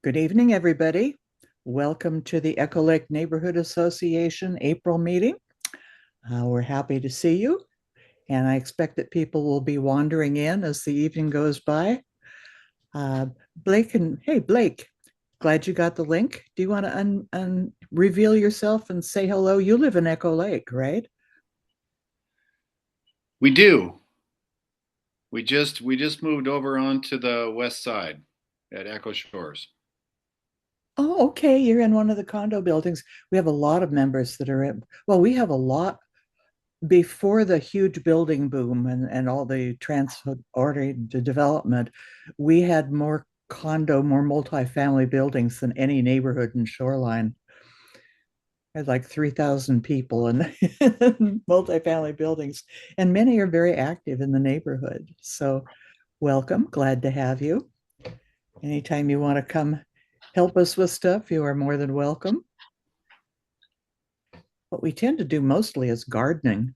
Good evening, everybody. Welcome to the Echo Lake Neighborhood Association April meeting. We're happy to see you, and I expect that people will be wandering in as the evening goes by. Hey, Blake, glad you got the link. Do you want to reveal yourself and say hello? You live in Echo Lake, right? We do. We just moved over onto the west side at Echo Shores. Oh, okay. You're in one of the condo buildings. We have a lot of members that are in. Well, we have a lot before the huge building boom and all the transit development. We had more more multifamily buildings than any neighborhood in Shoreline. Had like 3,000 people in multifamily buildings, and many are very active in the neighborhood. So, welcome. Glad to have you. Anytime you want to come help us with stuff, you are more than welcome. What we tend to do mostly is gardening.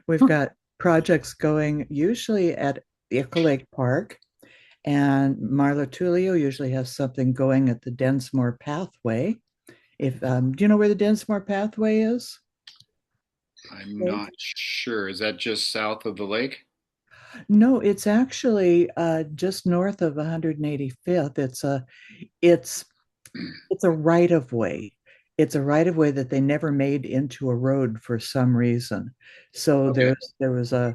We've got projects going usually at Echo Lake Park, and Marla Tullio usually has something going at the Densmore Pathway. If Do you know where the Densmore Pathway is? I'm Lake? not sure. Is that just south of the lake? No, it's actually just north of 185th. It's it's a right of way. It's a right of way that they never made into a road for some reason. So Okay. there was a,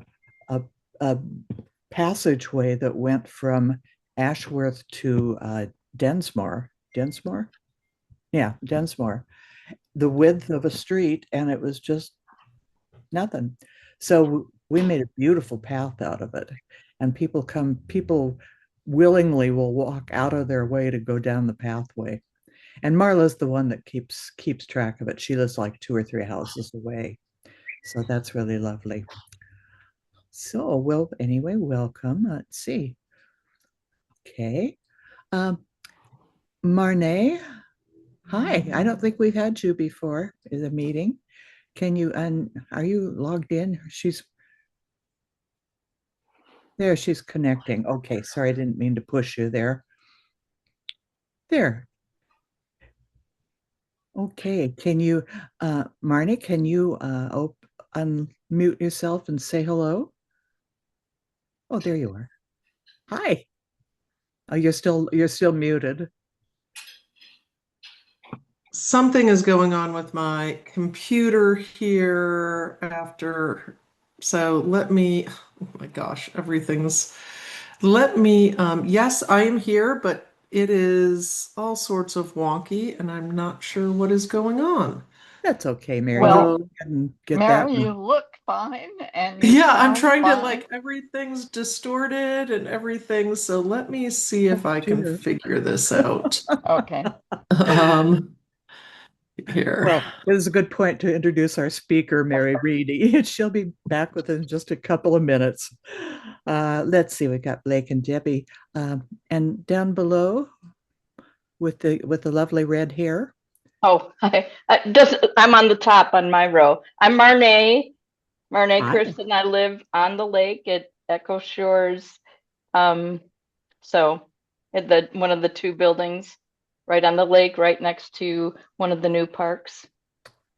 a passageway that went from Ashworth to Densmore. Densmore? Yeah, Densmore. The width of a street, and it was just nothing. So we made a beautiful path out of it. And people willingly will walk out of their way to go down the pathway. And Marla's the one that keeps track of it. She lives like 2 or 3 houses away. So that's really lovely. So, well, anyway, welcome. Let's see. Okay. Um, Marnay, hi. I don't think we've had you before in a meeting. Are you logged in? She's connecting. Okay, sorry, I didn't mean to push you there. There. Okay, Marnie, can you unmute yourself and say hello? Oh, there you are. Hi. Oh, you're still muted. Something is going on with my computer here after. So let me, oh my gosh, yes, I am here, but it is all sorts of wonky and I'm not sure what is going on. That's okay, Mary. You Well, go ahead and get that Mary, you one. look fine and you Yeah, I'm sound trying to fine. like everything's distorted and everything. So let me see if I can Sure. figure this out. Okay. Um, Here. Well, it is a good point to introduce our speaker, Mary Reedy. She'll be back within just a couple of minutes. Let's see, we got Blake and Debbie. And down below with the lovely red hair. Oh, I'm on the top on my row. I'm Marnay. Marnay Hi. Chris and I live on the lake at Echo Shores. Um, so at the one of the two buildings right on the lake, right next to one of the new parks.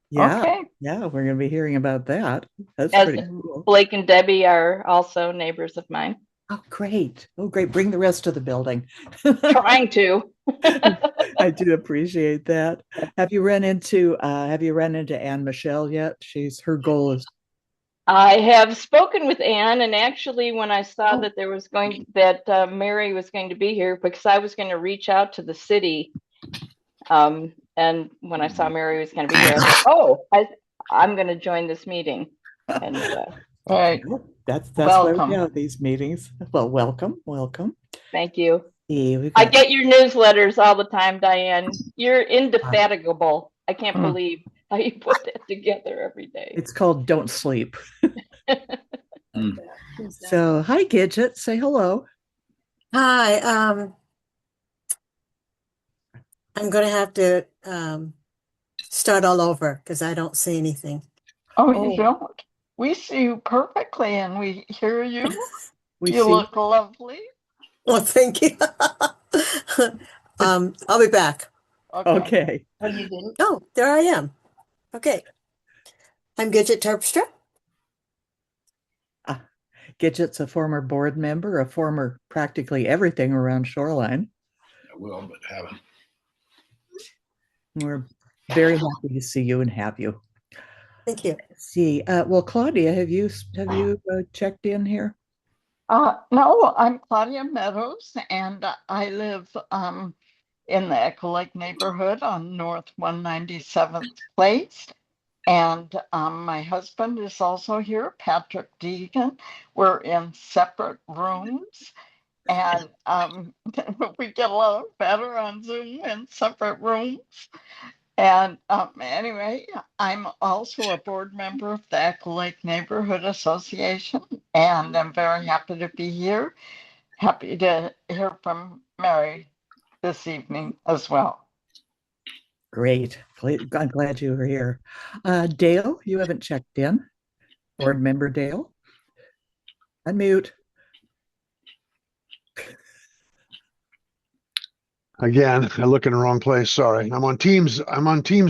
Yeah, Okay. yeah, we're going to be hearing about that. That's As pretty cool. Blake and Debbie are also neighbors of mine. Oh, great. Oh, great. Bring the rest of the building. Trying to. I do appreciate that. Have you run into Anne Michelle yet? Her goal is. I have spoken with Anne, and actually, when I saw Oh, that Mary was going to be here, because I was going to reach out to the city, and when I saw Mary was going to be here, I thought, I'm going to join this meeting. And okay. right, That's why we welcome. have these meetings. Well, welcome. Thank you. Yeah, we've I got get your newsletters all the time, Diane. You're indefatigable. I can't Hmm. believe how you put that together every day. it's called Don't Sleep. Hmm. So, hi, Gidget. Say hello. Hi, I'm gonna have to start all over because I don't see anything. Oh, you Oh, don't? We see you perfectly and we hear you. we You see. look lovely. Well, thank you. I'll be back. Okay. Oh, you didn't? Oh, there I am. Okay. I'm Gidget Terpstra. Gidget's a former board member, a former practically everything around Shoreline. I will, but haven't. We're very happy to see you and have you. Thank you. Let's see, well, Claudia, have you checked in here? No, I'm Claudia Meadows, and I live in the Echo Lake neighborhood on North 197th Place. And my husband is also here, Patrick Deegan. We're in separate rooms, and we get a lot better on Zoom in separate rooms. And anyway, I'm also a board member of the Echo Lake Neighborhood Association, and I'm very happy to be here. Happy to hear from Mary this evening as well. Great. I'm glad you were here. Dale, you haven't checked in. Board member Dale. Unmute. Again, I look in the wrong place. Sorry. I'm on Teams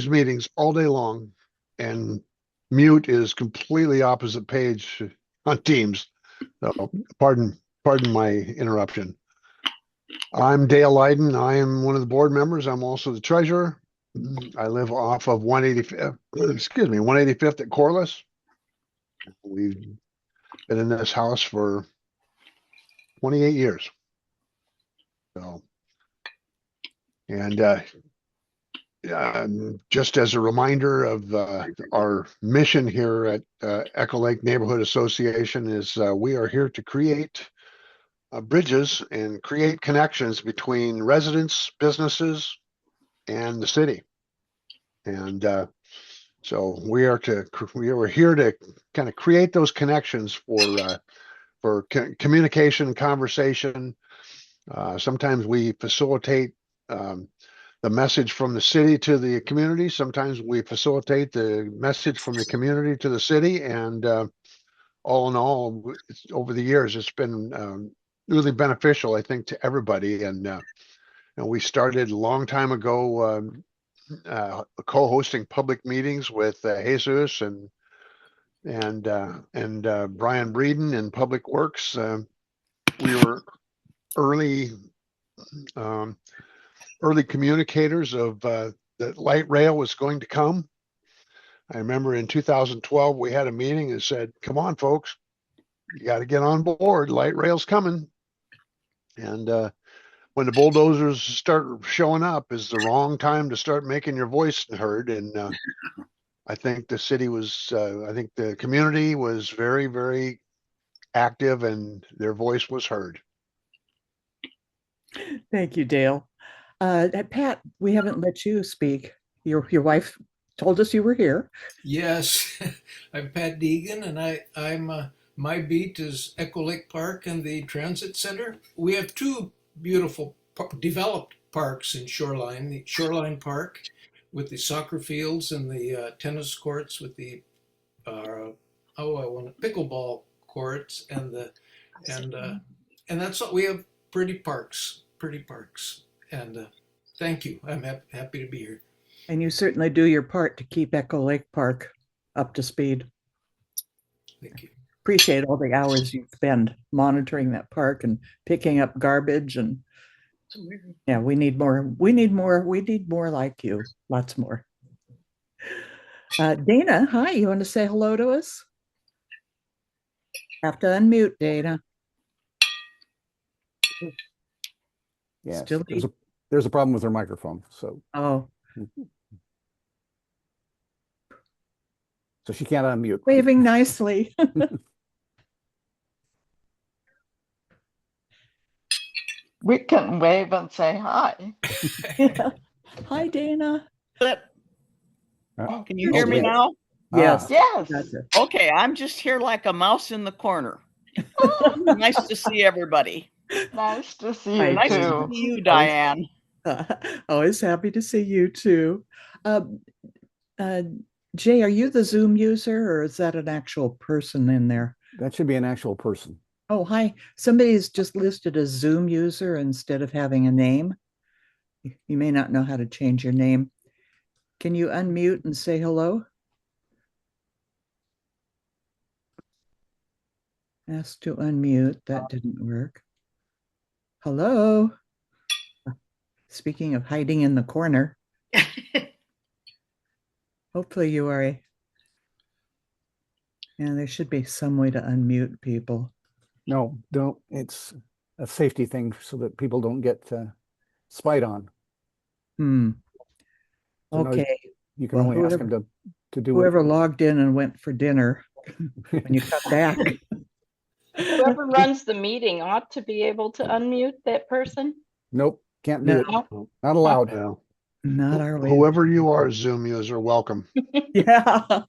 meetings all day long, and mute is completely opposite page on Teams. So pardon my interruption. I'm Dale Leiden. I am one of the board members. I'm also the treasurer. I live off of 185th at Corliss. We've been in this house for 28 years. So, and just as a reminder of our mission here at Echo Lake Neighborhood Association is we are here to create bridges and create connections between residents, businesses, and the city. And so we are here to kind of create those connections for communication and conversation. Sometimes we facilitate the message from the city to the community. Sometimes we facilitate the message from the community to the city. And all in all, over the years, it's been really beneficial, I think, to everybody. And we started a long time ago co-hosting public meetings with Jesus and Brian Breeden in Public Works. We were early communicators of that light rail was going to come. I remember in 2012 we had a meeting and said, "Come on, folks, you got to get on board. Light rail's coming." And when the bulldozers start showing up is the wrong time to start making your voice heard. And I think the city was, I think the community was very, very active and their voice was heard. Thank you, Dale. Pat, we haven't let you speak. Your wife told us you were here. Yes, I'm Pat Deegan, and I'm my beat is Echo Lake Park and the Transit Center. We have two beautiful developed parks in Shoreline. The Shoreline Park with the soccer fields and the tennis courts with the pickleball courts and that's what we have. Pretty parks, and thank you. I'm happy to be here. And you certainly do your part to keep Echo Lake Park up to speed. Thank you. Appreciate all the hours you spend monitoring that park and picking up garbage. And yeah, we need more like you, lots more. Dana, hi, you want to say hello to us? Have to unmute, Dana. Yes, Still there's a problem with her microphone. So she can't unmute. Waving nicely. We can wave and say hi. Yeah. Hi, Dana. Can you hear me now? Yes. Yes. Gotcha. Okay, I'm just here like a mouse in the corner. Nice to see everybody. Nice to see Hi, you Nice to too. see you, Diane. Always happy to see you too. Jay, are you the Zoom user or is that an actual person in there? That should be an actual person. Oh, hi. Somebody's just listed as Zoom user instead of having a name. You may not know how to change your name. Can you unmute and say hello? Ask to unmute. That didn't work. Hello. Speaking of hiding in the corner, hopefully you are yeah, there should be some way to unmute people. No, don't. It's a safety thing so that people don't get spied on. Hmm. So no, Okay. you can Well, only ask them to do whoever it. logged in and went for dinner when you come back. Whoever runs the meeting ought to be able to unmute that person. Nope, can't do No. it. Not allowed. Well, Not our way. whoever you are, Zoom user, welcome. Yeah.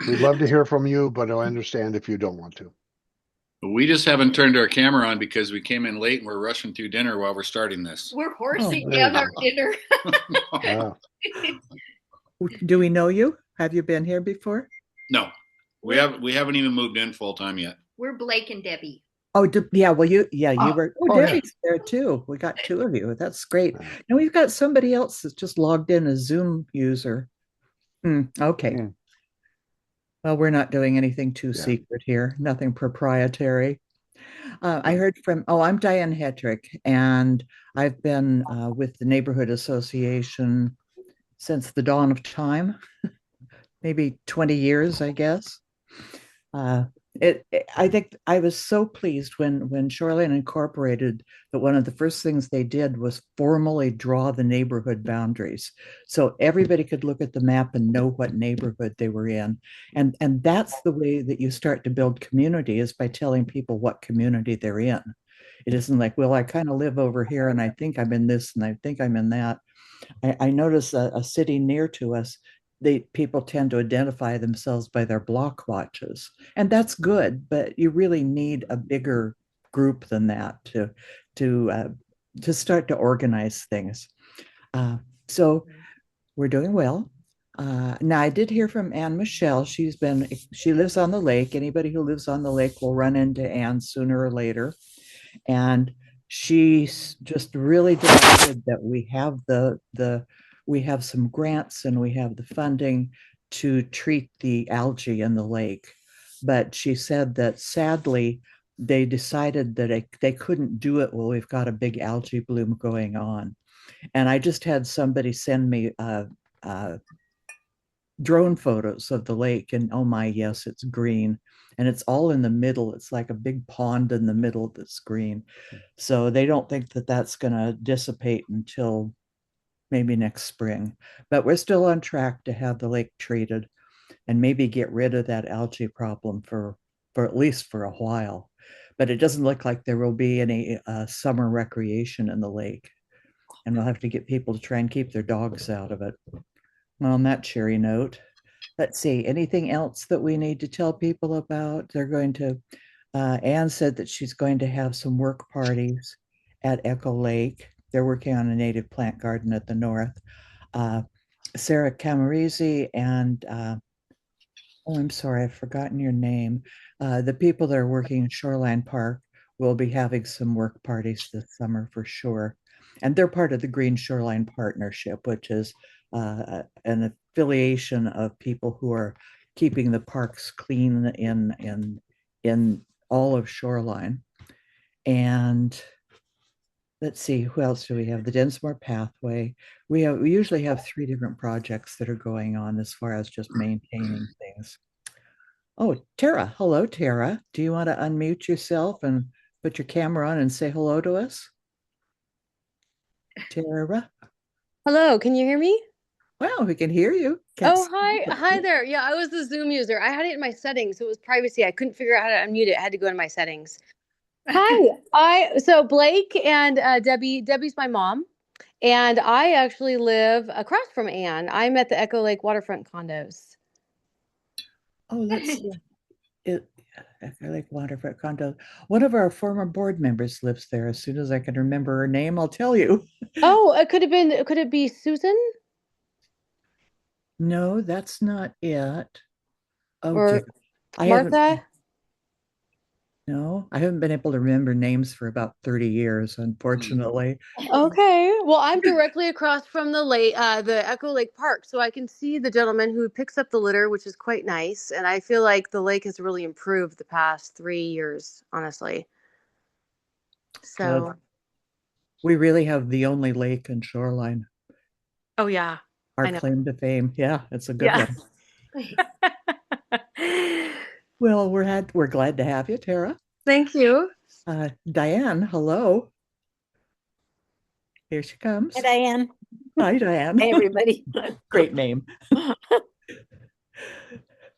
We'd love to hear from you, but I understand if you don't want to. We just haven't turned our camera on because we came in late and we're rushing through dinner while we're starting this. We're horsing there down you our dinner. Ah, Do we know you? Have you been here before? No, we haven't even moved in full time yet. We're Blake and Debbie. Oh, yeah. Well, you Oh, were. oh, yeah. Debbie's there too. We got two of you. That's great. And we've got somebody else that's just logged in as Zoom user. Okay. Yeah. Well, we're not doing anything too Yeah. secret here. Nothing proprietary. I heard from. Oh, I'm Diane Hetrick, and I've been with the neighborhood association since the dawn of time, maybe 20 years, I guess. I think I was so pleased when Shoreline Incorporated that one of the first things they did was formally draw the neighborhood boundaries, so everybody could look at the map and know what neighborhood they were in. And that's the way that you start to build community, is by telling people what community they're in. It isn't like, well, I kind of live over here and I think I'm in this and I think I'm in that. I notice a city near to us, people tend to identify themselves by their block watches, and that's good. But you really need a bigger group than that to start to organize things. So we're doing well. Now I did hear from Anne Michelle. She lives on the lake. Anybody who lives on the lake will run into Anne sooner or later. And she's just really delighted that we have some grants and we have the funding to treat the algae in the lake. But she said that sadly they decided that they couldn't do it while we've got a big algae bloom going on. And I just had somebody send me drone photos of the lake, and oh my, yes, it's green, and it's all in the middle. It's like a big pond in the middle that's green. So they don't think that that's going to dissipate until maybe next spring, but we're still on track to have the lake treated and maybe get rid of that algae problem for at least for a while. But it doesn't look like there will be any summer recreation in the lake, and we'll have to get people to try and keep their dogs out of it. Well, on that cheery note, let's see, anything else that we need to tell people about? They're going to, Anne said that she's going to have some work parties at Echo Lake. They're working on a native plant garden at the north. Sarah Camarese and, oh, I'm sorry, I've forgotten your name. The people that are working in Shoreline Park will be having some work parties this summer for sure. And they're part of the Green Shoreline Partnership, which is an affiliation of people who are keeping the parks clean in all of Shoreline. And let's see, who else do we have? The Densmore Pathway. We usually have 3 different projects that are going on as far as just maintaining things. Oh, Tara. Hello, Tara. Do you want to unmute yourself and put your camera on and say hello to us? Tara. Hello, can you hear me? Well, we can hear you. Oh, hi there. Yeah, I was the Zoom user. I had it in my settings, so it was privacy. I couldn't figure out how to unmute it. I had to go in my settings. Hi, so Blake and Debbie's my mom, and I actually live across from Anne. I'm at the Echo Lake waterfront condos. Oh, let's see. Echo Lake waterfront condo. One of our former board members lives there. As soon as I can remember her name, I'll tell you. Oh, could it be Susan? No, that's not it. Oh, or dear. Martha? No, I haven't been able to remember names for about 30 years, unfortunately. Okay. Well, I'm directly across from the lake, the Echo Lake Park, so I can see the gentleman who picks up the litter, which is quite nice. And I feel like the lake has really improved the past 3 years, honestly. Good. So, We really have the only lake and shoreline. oh yeah, Our I know. claim to fame. Yeah, it's a good Yeah. one. Well, we're glad to have you, Tara. Thank you. Diane, hello. Here she comes. Hi, Diane. Hi, Diane. Hey, everybody. Great name.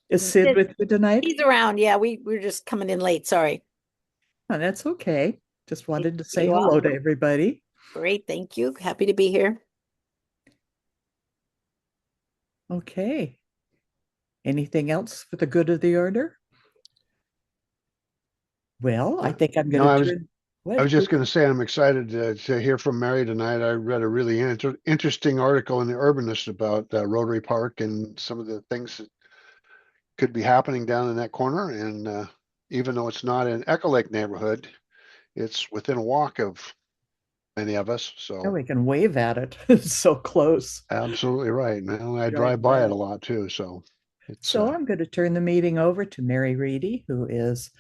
Is Sid with you tonight? He's around. Yeah, we're just coming in late. Sorry. Oh, that's okay. Just wanted to say you hello all. to everybody. Great. Thank you. Happy to be here. Okay. Anything else for the good of the order? Well, I think I'm No, going I to was turn. I was just going to say I'm excited to hear from Mary tonight. I read a really interesting article in the Urbanist about Rotary Park and some of the things that could be happening down in that corner. And even though it's not in Echo Lake neighborhood, it's within a walk of many of us. Oh, So we can wave at it. It's so close. absolutely right. And I Right, drive by right. it a lot too. So it's So I'm going to turn the meeting over to Mary Reedy, who is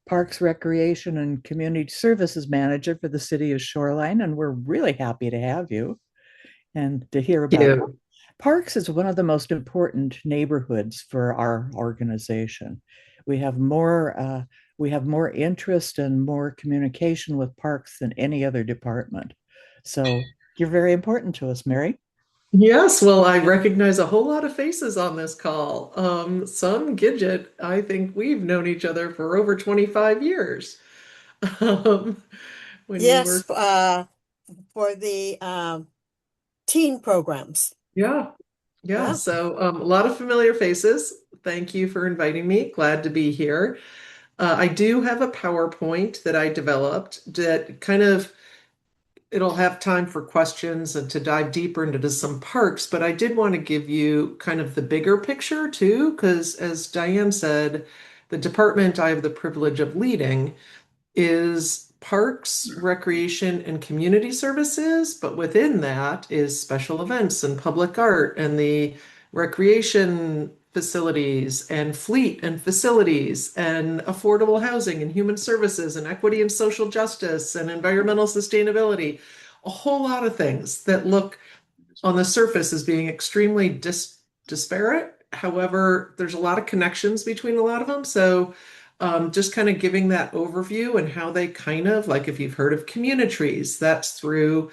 Parks, Recreation, and Community Services Manager for the City of Shoreline. And we're really happy to have you and to hear about Yeah. it. Parks is one of the most important neighborhoods for our organization. We have more interest and more communication with parks than any other department. So you're very important to us, Mary. Yes, well, I recognize a whole lot of faces on this call. Some Gidget, I think we've known each other for over 25 years. Um, when we were, Yes, for the teen programs. yeah, yeah. Yeah. So a lot of familiar faces. Thank you for inviting me. Glad to be here. I do have a PowerPoint that I developed that kind of it'll have time for questions and to dive deeper into some parks, but I did want to give you kind of the bigger picture too, because as Diane said, the department I have the privilege of leading is parks, recreation, and community services, but within that is special events and public art and the recreation facilities and fleet and facilities and affordable housing and human services and equity and social justice and environmental sustainability. A whole lot of things that look on the surface as being extremely disparate. However, there's a lot of connections between a lot of them. So just kind of giving that overview and how they kind of, like if you've heard of communitrees, that's through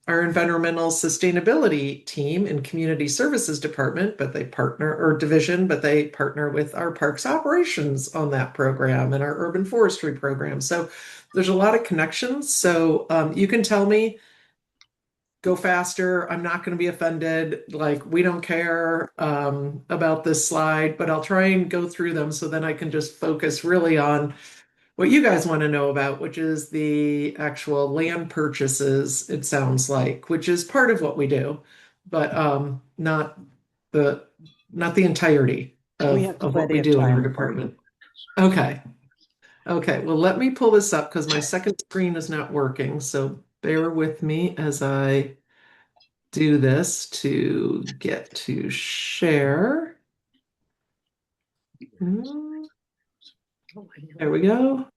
our environmental sustainability team and community services department, but they partner or division, but they partner with our parks operations on that program and our urban forestry program. So there's a lot of connections. So you can tell me, go faster. I'm not going to be offended. Like, we don't care about this slide, but I'll try and go through them so then I can just focus really on what you guys want to know about, which is the actual land purchases, it sounds like, which is part of what we do, but the not the entirety We have of what plenty we of do in our time for you. department. Okay. Okay, well, let me pull this up because my second screen is not working. So bear with me as I do this to get to share. There we go.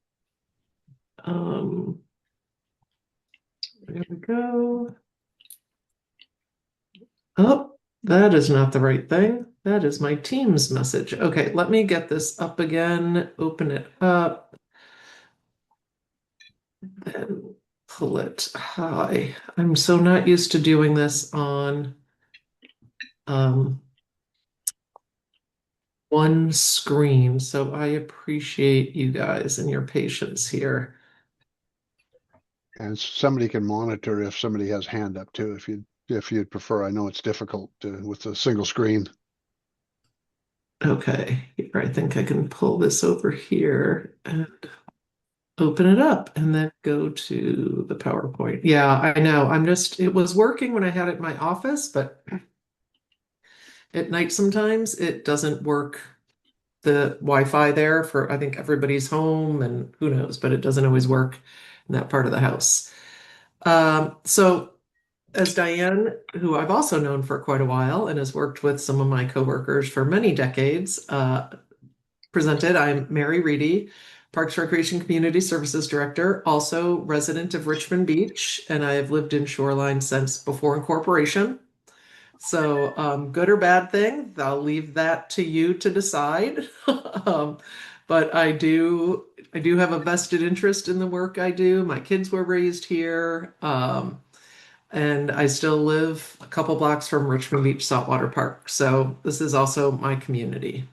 There we go. Oh, that is not the right thing. That is my Teams message. Okay, let me get this up again, open it up, then pull it. Hi. I'm so not used to doing this on one screen, so I appreciate you guys and your patience here. and somebody can monitor if somebody has hand up too, if you'd prefer. I know it's difficult with a single screen. Okay, here, I think I can pull this over here and open it up and then go to the PowerPoint. Yeah, I know. It was working when I had it in my office, but at night sometimes it doesn't work the Wi-Fi there for I think everybody's home, and who knows, but it doesn't always work in that part of the house. So as Diane, who I've also known for quite a while and has worked with some of my coworkers for many decades, presented, I'm Mary Reedy, Parks Recreation Community Services Director, also resident of Richmond Beach, and I have lived in Shoreline since before incorporation. So, good or bad thing, I'll leave that to you to decide. But I do have a vested interest in the work I do. My kids were raised here, and I still live a couple blocks from Richmond Beach Saltwater Park. So this is also my community.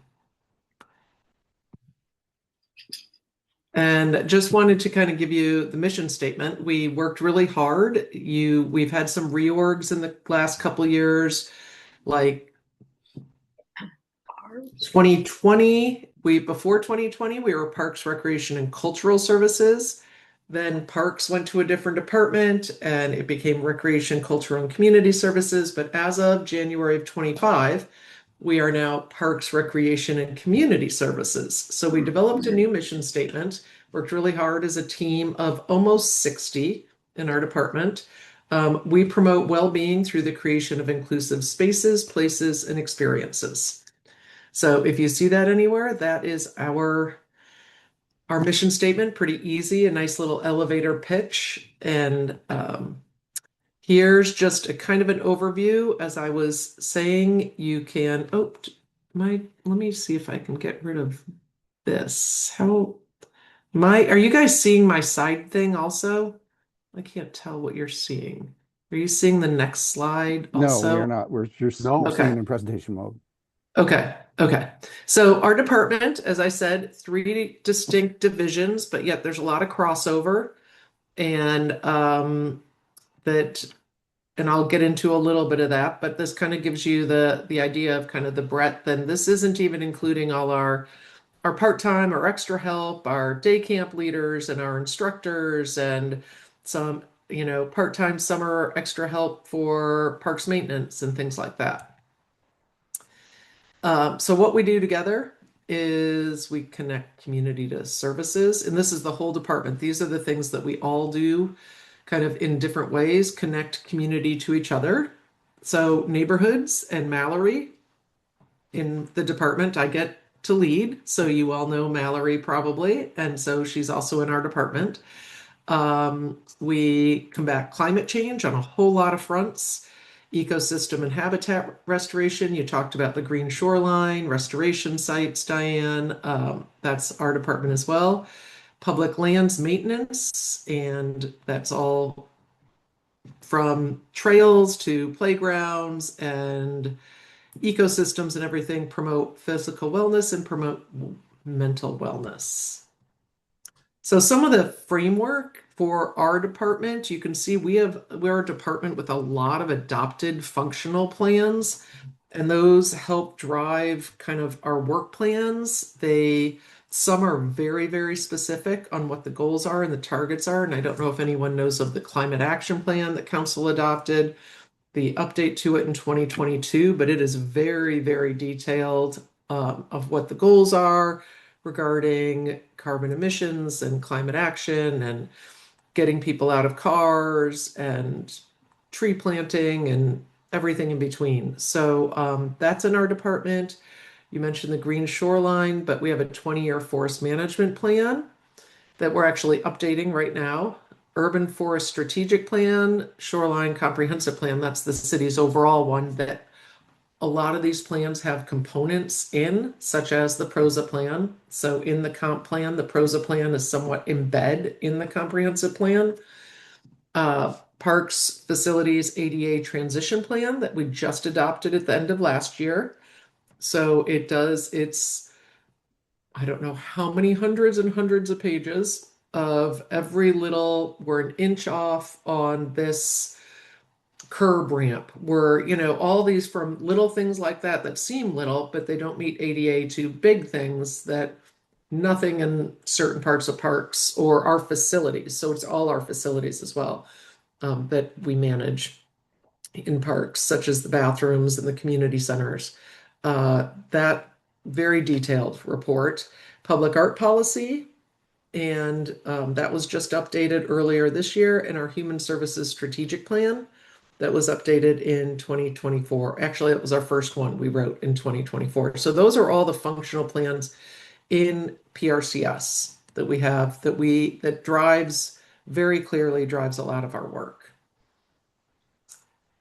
And just wanted to kind of give you the mission statement. We worked really hard. We've had some reorgs in the last couple years, like 2020. Before 2020, we were Parks, Recreation, and Cultural Services. Then Parks went to a different department and it became Recreation, Cultural, and Community Services. But as of January of 25, we are now Parks, Recreation, and Community Services. So we developed a new mission statement, worked really hard as a team of almost 60 in our department. We promote well-being through the creation of inclusive spaces, places, and experiences. So if you see that anywhere, that is our mission statement. Pretty easy, a nice little elevator pitch. And here's just a kind of an overview. As I was saying, you can, let me see if I can get rid of this. Are you guys seeing my side thing also? I can't tell what you're seeing. Are you seeing the next slide also? No, we are not. We're just No. seeing it in presentation mode. Okay. So our department, as I said, 3 distinct divisions, but yet there's a lot of crossover, and I'll get into a little bit of that, but this kind of gives you the idea of kind of the breadth, and this isn't even including all our part-time or extra help, our day camp leaders and our instructors, and some, part-time summer extra help for parks maintenance and things like that. So what we do together is we connect community to services, and this is the whole department. These are the things that we all do kind of in different ways, connect community to each other. So neighborhoods and Mallory in the department I get to lead. So you all know Mallory probably, and so she's also in our department. We combat climate change on a whole lot of fronts. Ecosystem and habitat restoration. You talked about the green shoreline, restoration sites, Diane. That's our department as well. Public lands maintenance, and that's all from trails to playgrounds and ecosystems and everything. Promote physical wellness and promote mental wellness. So some of the framework for our department, you can see we're a department with a lot of adopted functional plans, and those help drive kind of our work plans. Some are very, very specific on what the goals are and the targets are. And I don't know if anyone knows of the climate action plan that council adopted, the update to it in 2022, but it is very, very detailed of what the goals are regarding carbon emissions and climate action and getting people out of cars and tree planting and everything in between. So that's in our department. You mentioned the green shoreline, but we have a 20-year forest management plan that we're actually updating right now. Urban forest strategic plan, shoreline comprehensive plan, that's the city's overall one, that a lot of these plans have components in, such as the PROSA plan. So in the comp plan, the PROSA plan is somewhat embed in the comprehensive plan. Parks Facilities ADA transition plan that we just adopted at the end of last year. So it's, I don't know how many hundreds and hundreds of pages of we're an inch off on this curb ramp. All these from little things like that seem little, but they don't meet ADA, to big things that nothing in certain parts of parks or our facilities. So it's all our facilities as well that we manage in parks, such as the bathrooms and the community centers. That very detailed report. Public art policy, and that was just updated earlier this year, and our human services strategic plan that was updated in 2024. Actually, it was our first one we wrote in 2024. So those are all the functional plans in PRCS that we have that drives very clearly drives a lot of our work.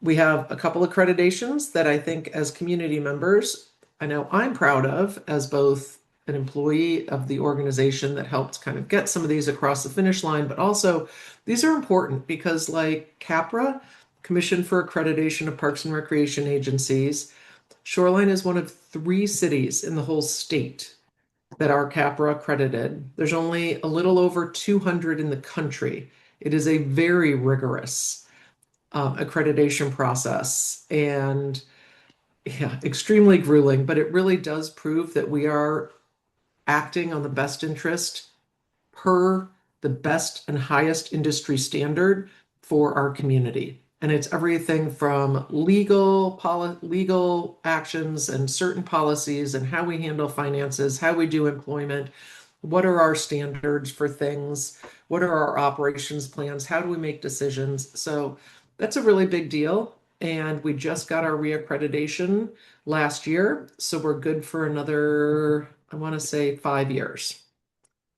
We have a couple accreditations that I think as community members, I know I'm proud of as both an employee of the organization that helped kind of get some of these across the finish line, but also these are important because like CAPRA, Commission for Accreditation of Parks and Recreation Agencies, Shoreline is one of 3 cities in the whole state that are CAPRA accredited. There's only a little over 200 in the country. It is a very rigorous accreditation process and yeah, extremely grueling, but it really does prove that we are acting on the best interest per the best and highest industry standard for our community. And it's everything from legal actions and certain policies and how we handle finances, how we do employment, what are our standards for things, what are our operations plans, how do we make decisions. So that's a really big deal. And we just got our reaccreditation last year. So we're good for another, I want to say 5 years.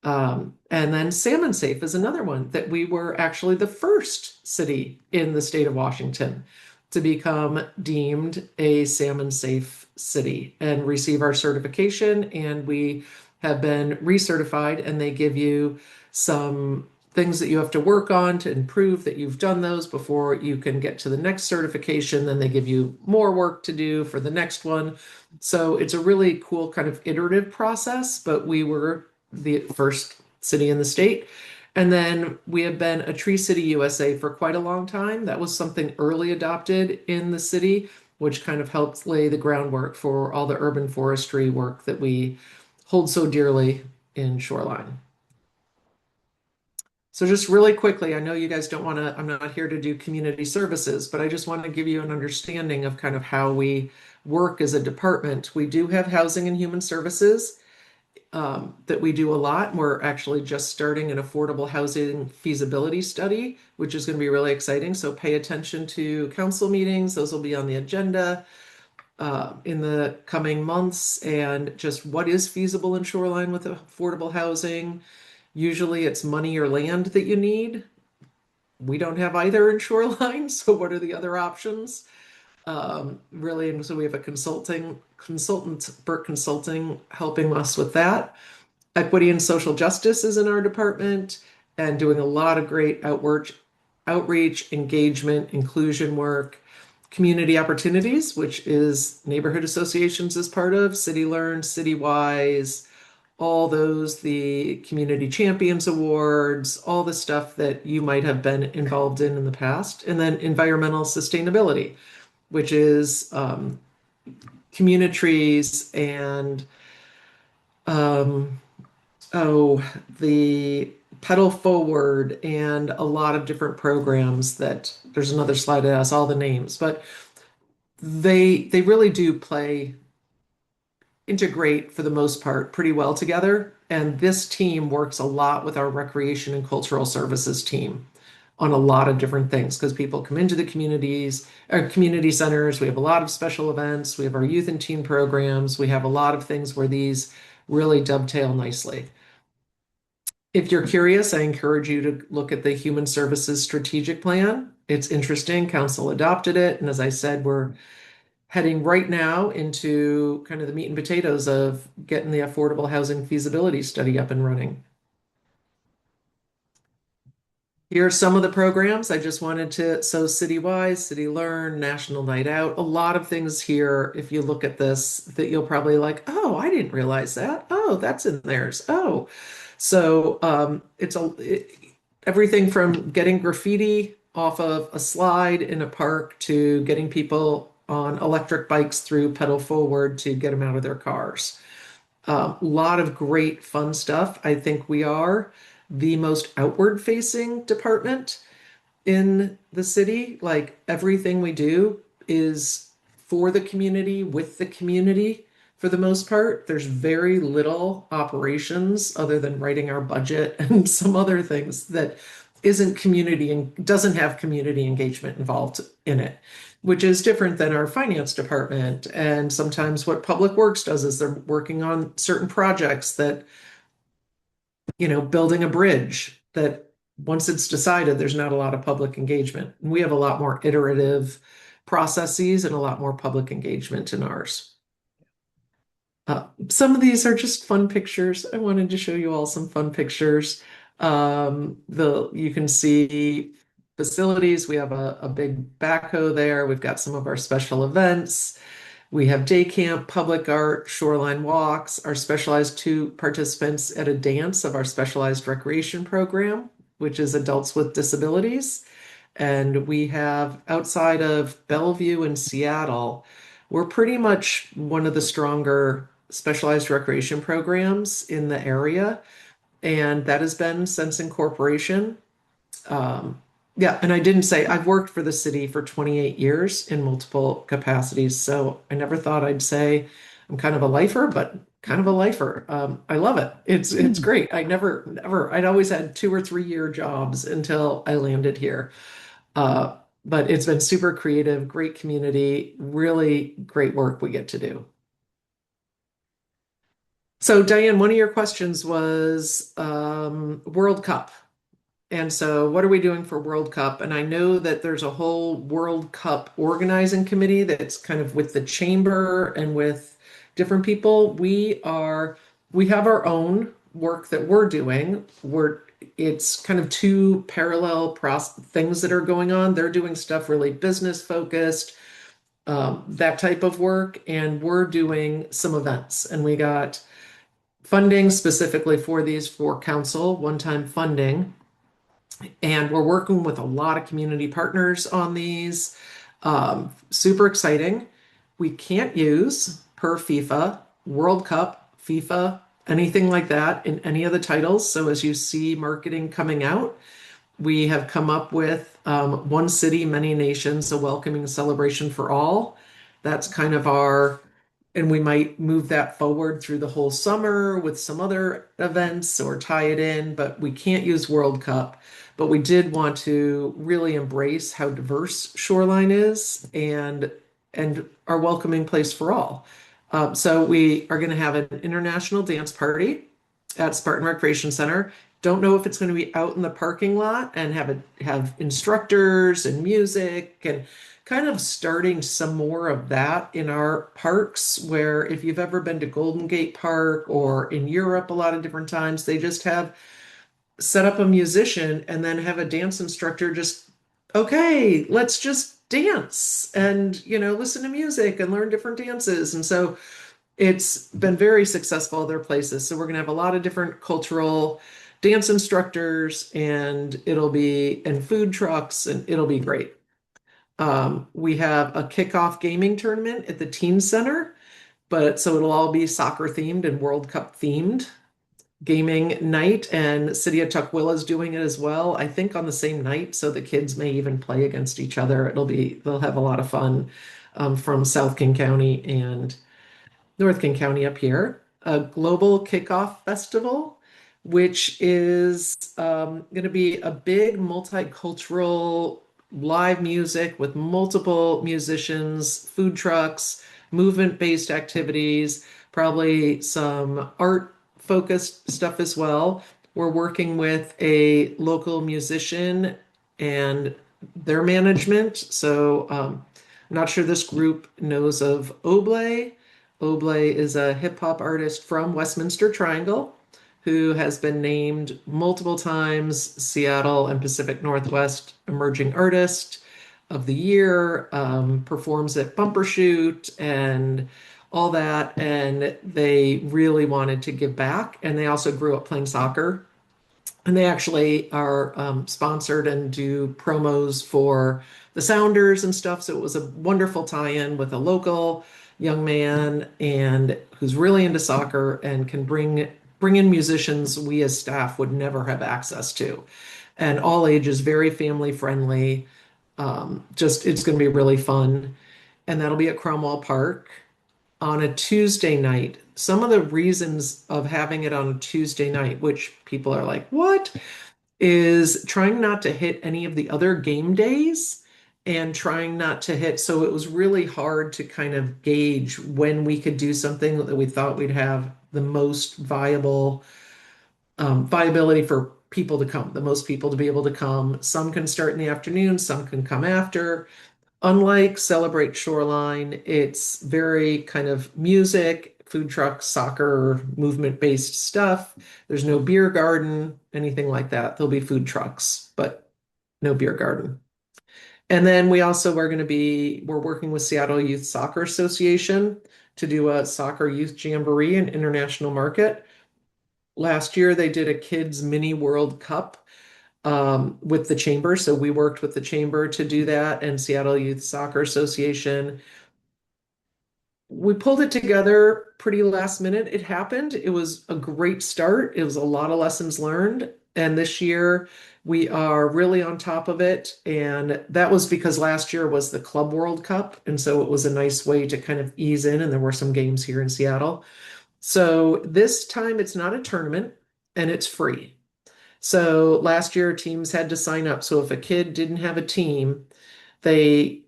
And then Salmon Safe is another one that we were actually the first city in the state of Washington to become deemed a salmon safe city and receive our certification. And we have been recertified, and they give you some things that you have to work on to improve that you've done those before you can get to the next certification. Then they give you more work to do for the next one. So it's a really cool kind of iterative process, but we were the first city in the state. And then we have been a Tree City USA for quite a long time. That was something early adopted in the city, which kind of helped lay the groundwork for all the urban forestry work that we hold so dearly in Shoreline. So just really quickly, I know you guys don't want to, I'm not here to do community services, but I just want to give you an understanding of kind of how we work as a department. We do have housing and human services that we do a lot. We're actually just starting an affordable housing feasibility study, which is going to be really exciting. So pay attention to council meetings. Those will be on the agenda in the coming months, and just what is feasible in Shoreline with affordable housing. Usually it's money or land that you need. We don't have either in Shoreline, so what are the other options? Really, and so we have a consultant, Burt Consulting, helping us with that. Equity and social justice is in our department and doing a lot of great outreach, engagement, inclusion work. Community opportunities, which is neighborhood associations as part of City Learn, Citywise, all those, the Community Champions Awards, all the stuff that you might have been involved in the past. And then environmental sustainability, which is communities and the Pedal Forward and a lot of different programs that there's another slide that has all the names, but they really do integrate for the most part pretty well together. And this team works a lot with our recreation and cultural services team on a lot of different things because people come into the communities, our community centers. We have a lot of special events. We have our youth and teen programs. We have a lot of things where these really dovetail nicely. If you're curious, I encourage you to look at the Human Services Strategic Plan. It's interesting. Council adopted it. And as I said, we're heading right now into kind of the meat and potatoes of getting the affordable housing feasibility study up and running. Here are some of the programs I just wanted to, so Citywise, City Learn, National Night Out, a lot of things here. If you look at this, that you'll probably like, oh, I didn't realize that. Oh, that's in theirs. Oh, so it's everything from getting graffiti off of a slide in a park to getting people on electric bikes through Pedal Forward to get them out of their cars. A lot of great fun stuff. I think we are the most outward facing department in the city. Like everything we do is for the community, with the community. for the most part. There's very little operations other than writing our budget and some other things that isn't community and doesn't have community engagement involved in it, which is different than our finance department. And sometimes what Public Works does is they're working on certain projects that, building a bridge that once it's decided, there's not a lot of public engagement. And we have a lot more iterative processes and a lot more public engagement in ours. Some of these are just fun pictures. I wanted to show you all some fun pictures. You can see facilities. We have a big backhoe there. We've got some of our special events. We have day camp, public art, shoreline walks, our specialized 2 participants at a dance of our specialized recreation program, which is adults with disabilities. And we have outside of Bellevue and Seattle, we're pretty much one of the stronger specialized recreation programs in the area. And that has been since incorporation. Yeah, and I didn't say I've worked for the city for 28 years in multiple capacities. So I never thought I'd say I'm kind of a lifer, but kind of a lifer. I love it. It's great. I'd always had 2 or 3 year jobs until I landed here. But it's been super creative, great community, really great work we get to do. So Diane, one of your questions was World Cup. And so what are we doing for World Cup? And I know that there's a whole World Cup organizing committee that's kind of with the chamber and with different people. We have our own work that we're doing. It's kind of 2 parallel things that are going on. They're doing stuff really business focused, that type of work, and we're doing some events. And we got funding specifically for these for council, one-time funding. And we're working with a lot of community partners on these. Super exciting. We can't use per FIFA, World Cup, FIFA, anything like that in any of the titles. So as you see marketing coming out, we have come up with One City, Many Nations, a welcoming celebration for all. That's kind of and we might move that forward through the whole summer with some other events or tie it in, but we can't use World Cup. But we did want to really embrace how diverse Shoreline is and our welcoming place for all. So we are going to have an international dance party at Spartan Recreation Center. Don't know if it's going to be out in the parking lot and have instructors and music and kind of starting some more of that in our parks, where if you've ever been to Golden Gate Park or in Europe a lot of different times, they just have set up a musician and then have a dance instructor okay, let's just dance and, listen to music and learn different dances. And so it's been very successful other places. So we're going to have a lot of different cultural dance instructors and food trucks, and it'll be great. We have a kickoff gaming tournament at the Teen Center, so it'll all be soccer themed and World Cup themed gaming night, and City of Tukwila is doing it as well, I think on the same night, so the kids may even play against each other. They'll have a lot of fun from South King County and North King County up here. A global kickoff festival, which is going to be a big multicultural live music with multiple musicians, food trucks, movement-based activities, probably some art-focused stuff as well. We're working with a local musician and their management. So I'm not sure this group knows of Oblay. Oblay is a hip hop artist from Westminster Triangle who has been named multiple times Seattle and Pacific Northwest Emerging Artist of the Year, performs at Bumbershoot and all that. And they really wanted to give back. And they also grew up playing soccer. And they actually are sponsored and do promos for the Sounders and stuff. So it was a wonderful tie-in with a local young man and who's really into soccer and can bring in musicians we as staff would never have access to. And all ages, very family friendly. It's going to be really fun. And that'll be at Cromwell Park. on a Tuesday night. Some of the reasons of having it on a Tuesday night, which people are like, what? Is trying not to hit any of the other game days and trying not to hit. So it was really hard to kind of gauge when we could do something that we thought we'd have the most viability for people to come, the most people to be able to come. Some can start in the afternoon, some can come after. Unlike Celebrate Shoreline, it's very kind of music, food truck, soccer, movement-based stuff. There's no beer garden, anything like that. There'll be food trucks, but no beer garden. And then we also are going to we're working with Seattle Youth Soccer Association to do a soccer youth jamboree and international market. Last year, they did a kids mini World Cup with the chamber. So we worked with the chamber to do that and Seattle Youth Soccer Association. We pulled it together pretty last minute. It happened. It was a great start. It was a lot of lessons learned. And this year we are really on top of it. And that was because last year was the Club World Cup. And so it was a nice way to kind of ease in. And there were some games here in Seattle. So this time it's not a tournament and it's free. So last year teams had to sign up. So if a kid didn't have a team, they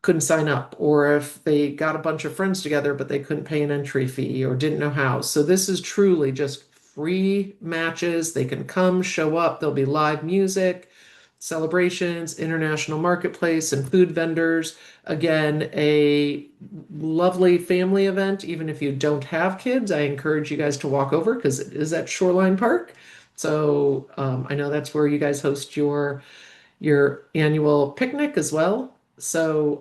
couldn't sign up, or if they got a bunch of friends together but they couldn't pay an entry fee or didn't know how. So this is truly just free matches. They can come, show up. There'll be live music, celebrations, international marketplace, and food vendors. Again, a lovely family event. Even if you don't have kids, I encourage you guys to walk over because it is at Shoreline Park. So I know that's where you guys host your annual picnic as well. So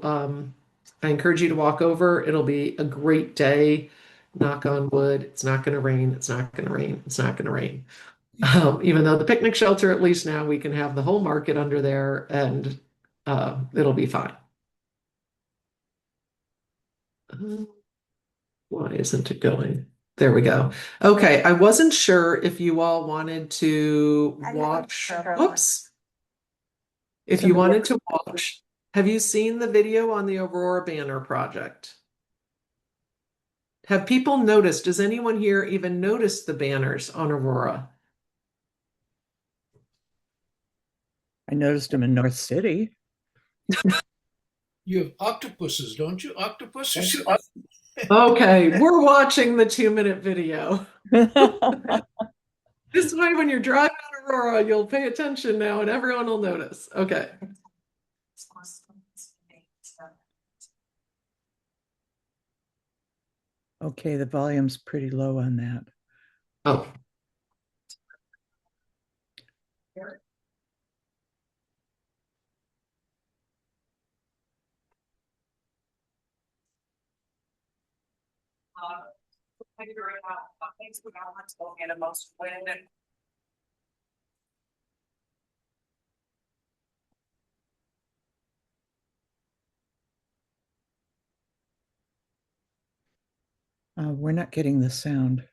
I encourage you to walk over. It'll be a great day. Knock on wood. It's not going to rain. It's not going to rain. It's not going to rain. Even though the picnic shelter, at least now we can have the whole market under there and it'll be fine. Why isn't it going? There we go. Okay, I wasn't sure if you all wanted to watch. Oops. If you wanted to watch, have you seen the video on the Aurora Banner project? Have people noticed? Does anyone here even notice the banners on Aurora? I noticed them in North City. You have octopuses, don't you? Octopuses? Okay, we're watching the 2-minute video. This way, when you're driving on Aurora, you'll pay attention now and everyone will notice. Okay. Okay, the volume's pretty low on that. Oh. We're not getting the sound.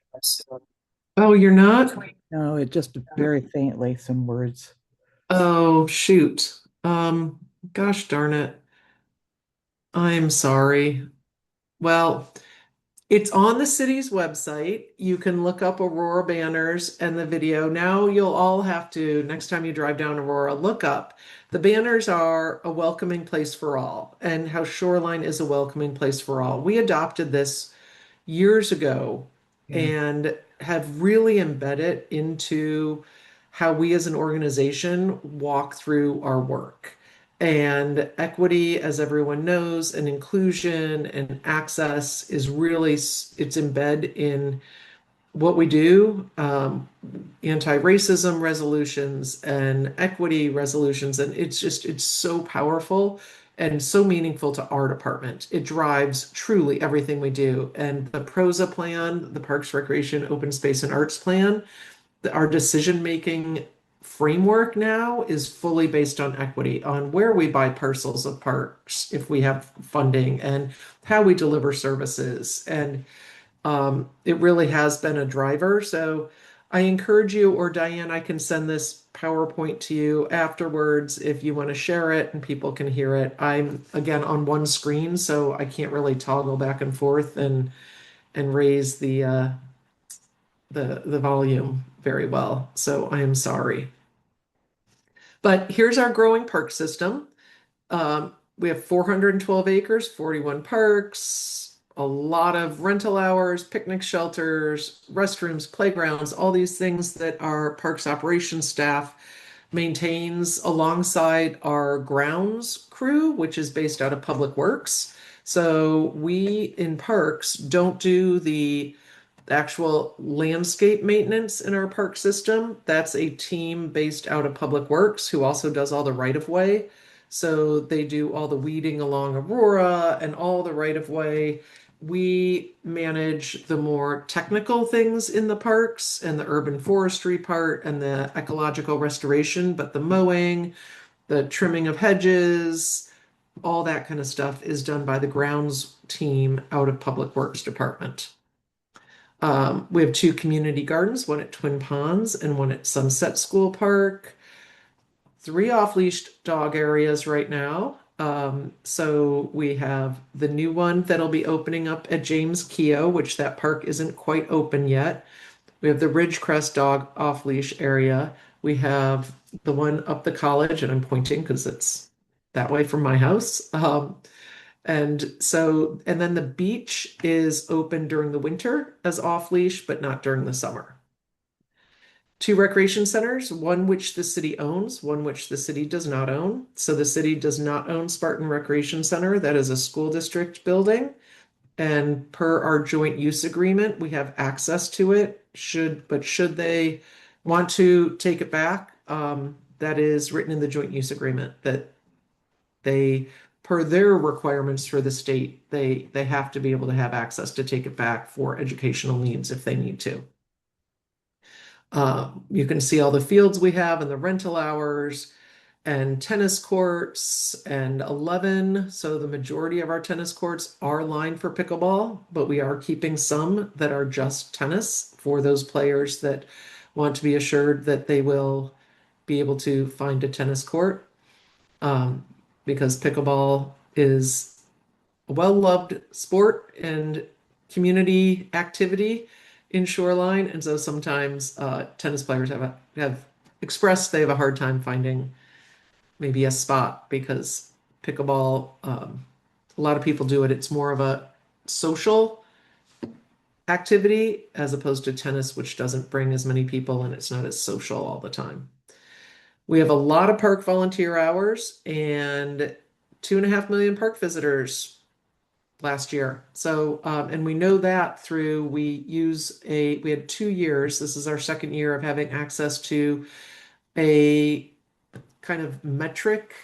Oh, you're not? No, it just very faintly, some words. Oh, shoot. Gosh darn it. I'm sorry. Well, it's on the city's website. You can look up Aurora banners and the video. Now you'll all have to, next time you drive down Aurora, look up. The banners are a welcoming place for all and how Shoreline is a welcoming place for all. We adopted this years ago and have really embedded into how we as an organization walk through our work. And equity, as everyone knows, and inclusion and access is really, it's embedded in what we do, anti-racism resolutions and equity resolutions. And it's so powerful and so meaningful to our department. It drives truly everything we do. And the PROSA plan, the Parks, Recreation, Open Space, and Arts plan, our decision-making framework now is fully based on equity, on where we buy parcels of parks if we have funding and how we deliver services. And it really has been a driver. So I encourage you, or Diane, I can send this PowerPoint to you afterwards if you want to share it and people can hear it. I'm again on one screen, so I can't really toggle back and forth and raise the volume very well. So I am sorry. But here's our growing park system. We have 412 acres, 41 parks, a lot of rental hours, picnic shelters, restrooms, playgrounds, all these things that our parks operations staff maintains alongside our grounds crew, which is based out of Public Works. So we in parks don't do the actual landscape maintenance in our park system. That's a team based out of Public Works who also does all the right of way. So they do all the weeding along Aurora and all the right of way. We manage the more technical things in the parks and the urban forestry part and the ecological restoration, but the mowing, the trimming of hedges, all that kind of stuff is done by the grounds team out of Public Works Department. We have two community gardens, one at Twin Ponds and one at Sunset School Park. 3 off-leash dog areas right now. So we have the new one that'll be opening up at James Keogh, which that park isn't quite open yet. We have the Ridgecrest dog off-leash area. We have the one up the college, and I'm pointing because it's that way from my house. And then the beach is open during the winter as off-leash, but not during the summer. 2 recreation centers, one which the city owns, one which the city does not own. So the city does not own Spartan Recreation Center. That is a school district building. And per our joint use agreement, we have access to it. Should they want to take it back, that is written in the joint use agreement that they, per their requirements for the state, they have to be able to have access to take it back for educational needs if they need to. You can see all the fields we have and the rental hours and tennis courts and 11. So the majority of our tennis courts are lined for pickleball, but we are keeping some that are just tennis for those players that want to be assured that they will be able to find a tennis court. Because pickleball is a well-loved sport and community activity in Shoreline, and so sometimes tennis players have expressed they have a hard time finding maybe a spot because pickleball, a lot of people do it. It's more of a social activity as opposed to tennis, which doesn't bring as many people and it's not as social all the time. We have a lot of park volunteer hours and 2.5 million park visitors last year. So, and we know that through, we had 2 years. This is our second year of having access to a kind of metric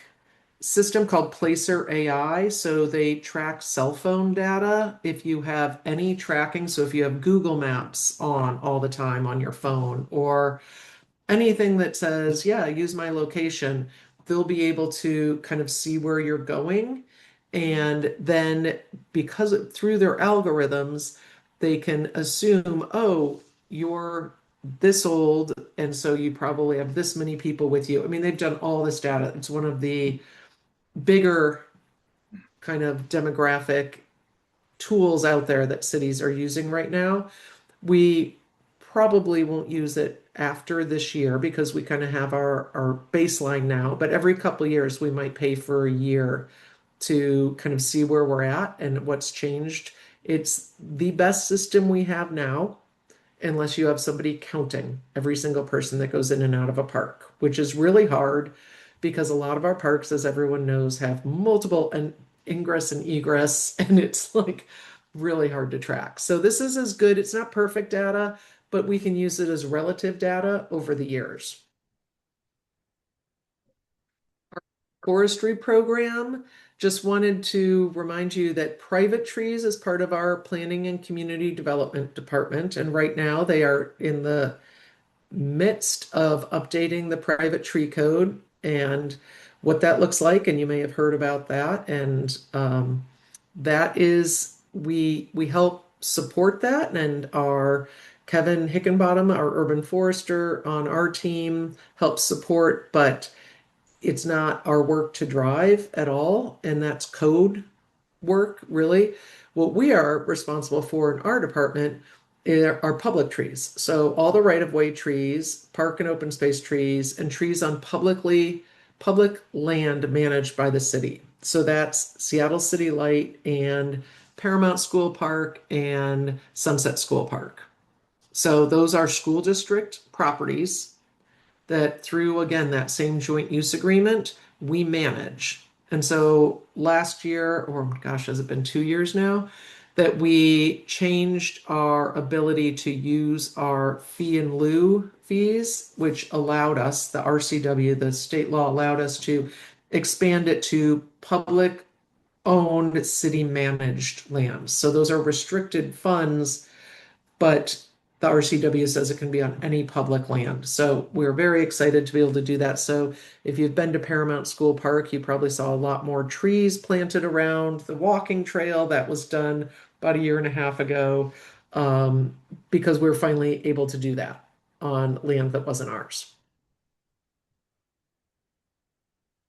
system called Placer AI. So they track cell phone data. If you have any tracking, so if you have Google Maps on all the time on your phone or anything that says, yeah, use my location, they'll be able to kind of see where you're going. And then through their algorithms, they can assume, oh, you're this old, and so you probably have this many people with you. I mean, they've done all this data. It's one of the bigger kind of demographic tools out there that cities are using right now. We probably won't use it after this year because we kind of have our baseline now, but every couple of years we might pay for a year to kind of see where we're at and what's changed. It's the best system we have now, unless you have somebody counting every single person that goes in and out of a park, which is really hard because a lot of our parks, as everyone knows, have multiple ingress and egress, and it's like really hard to track. So this is as good. It's not perfect data, but we can use it as relative data over the years. Our forestry program, just wanted to remind you that private trees is part of our planning and community development department. And right now they are in the midst of updating the private tree code and what that looks like. And you may have heard about that. And that is, we help support that and are Kevin Hickenbottom, our urban forester on our team, helps support, but it's not our work to drive at all, and that's code work, really. What we are responsible for in our department are public trees. So all the right-of-way trees, park and open space trees, and trees on public land managed by the city. So that's Seattle City Light and Paramount School Park and Sunset School Park. So those are school district properties that through, again, that same joint use agreement, we manage. And so last year, or gosh, has it been 2 years now, that we changed our ability to use our fee in lieu fees, which allowed us, the RCW, the state law allowed us to expand it to public owned city managed lands. So those are restricted funds, but the RCW says it can be on any public land. So we're very excited to be able to do that. So if you've been to Paramount School Park, you probably saw a lot more trees planted around the walking trail. That was done about a year and a half ago, because we were finally able to do that on land that wasn't ours.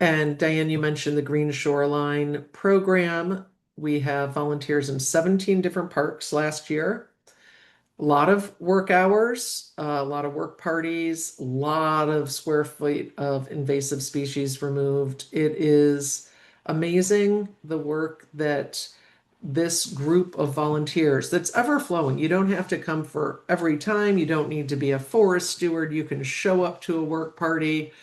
And Diane, you mentioned the Green Shoreline program. We have volunteers in 17 different parks last year. A lot of work hours, a lot of work parties, a lot of square feet of invasive species removed. It is amazing the work that this group of volunteers that's ever flowing. You don't have to come for every time. You don't need to be a forest steward. You can show up to a work party,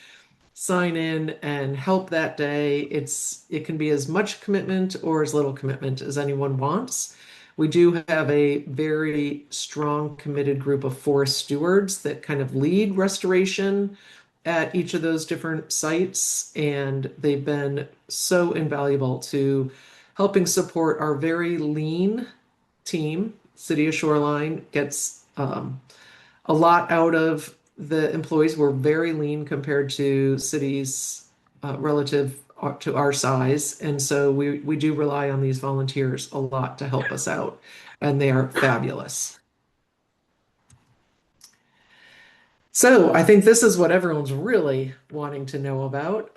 sign in, and help that day. It can be as much commitment or as little commitment as anyone wants. We do have a very strong, committed group of forest stewards that kind of lead restoration at each of those different sites, and they've been so invaluable to helping support our very lean team. City of Shoreline gets a lot out of the employees. We're very lean compared to cities relative to our size. And so we do rely on these volunteers a lot to help us out, and they are fabulous. So I think this is what everyone's really wanting to know about.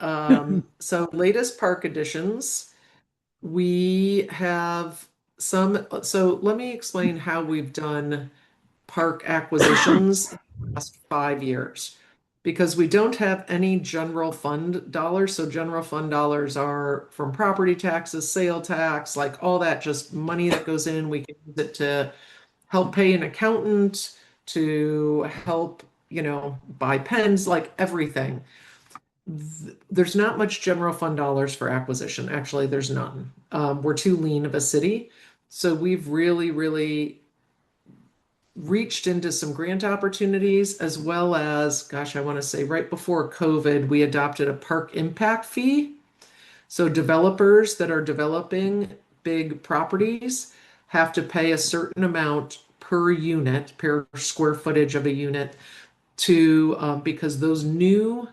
So latest park additions, we have some, so let me explain how we've done park acquisitions in the last 5 years, because we don't have any general fund dollars. So general fund dollars are from property taxes, sale tax, like all that, just money that goes in. We can use it to help pay an accountant, to help, buy pens, like everything. There's not much general fund dollars for acquisition. Actually, there's none. We're too lean of a city. So we've really, really reached into some grant opportunities, as well as, gosh, I want to say right before COVID, we adopted a park impact fee. So developers that are developing big properties have to pay a certain amount per unit, per square footage of a unit, because those new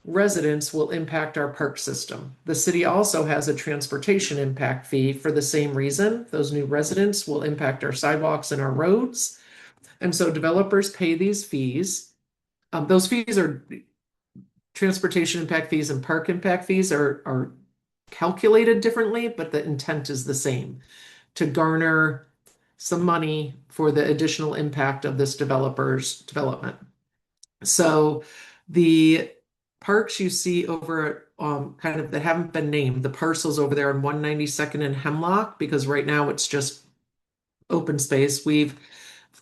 residents will impact our park system. The city also has a transportation impact fee for the same reason. Those new residents will impact our sidewalks and our roads. And so developers pay these fees. Those fees are transportation impact fees, and park impact fees are calculated differently, but the intent is the same, to garner some money for the additional impact of this developer's development. So the parks you see over kind of that haven't been named, the parcels over there on 192nd and Hemlock, because right now it's just open space, we've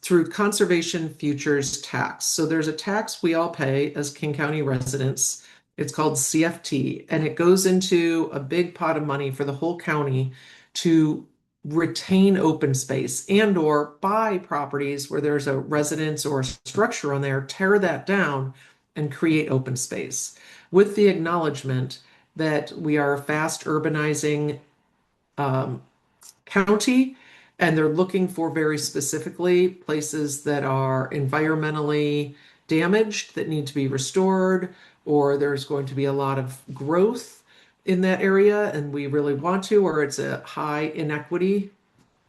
through conservation futures tax. So there's a tax we all pay as King County residents. It's called CFT, and it goes into a big pot of money for the whole county to retain open space and or buy properties where there's a residence or a structure on there, tear that down and create open space, with the acknowledgement that we are a fast urbanizing county, and they're looking for very specifically places that are environmentally damaged that need to be restored, or there's going to be a lot of growth in that area and we really want to, or it's a high inequity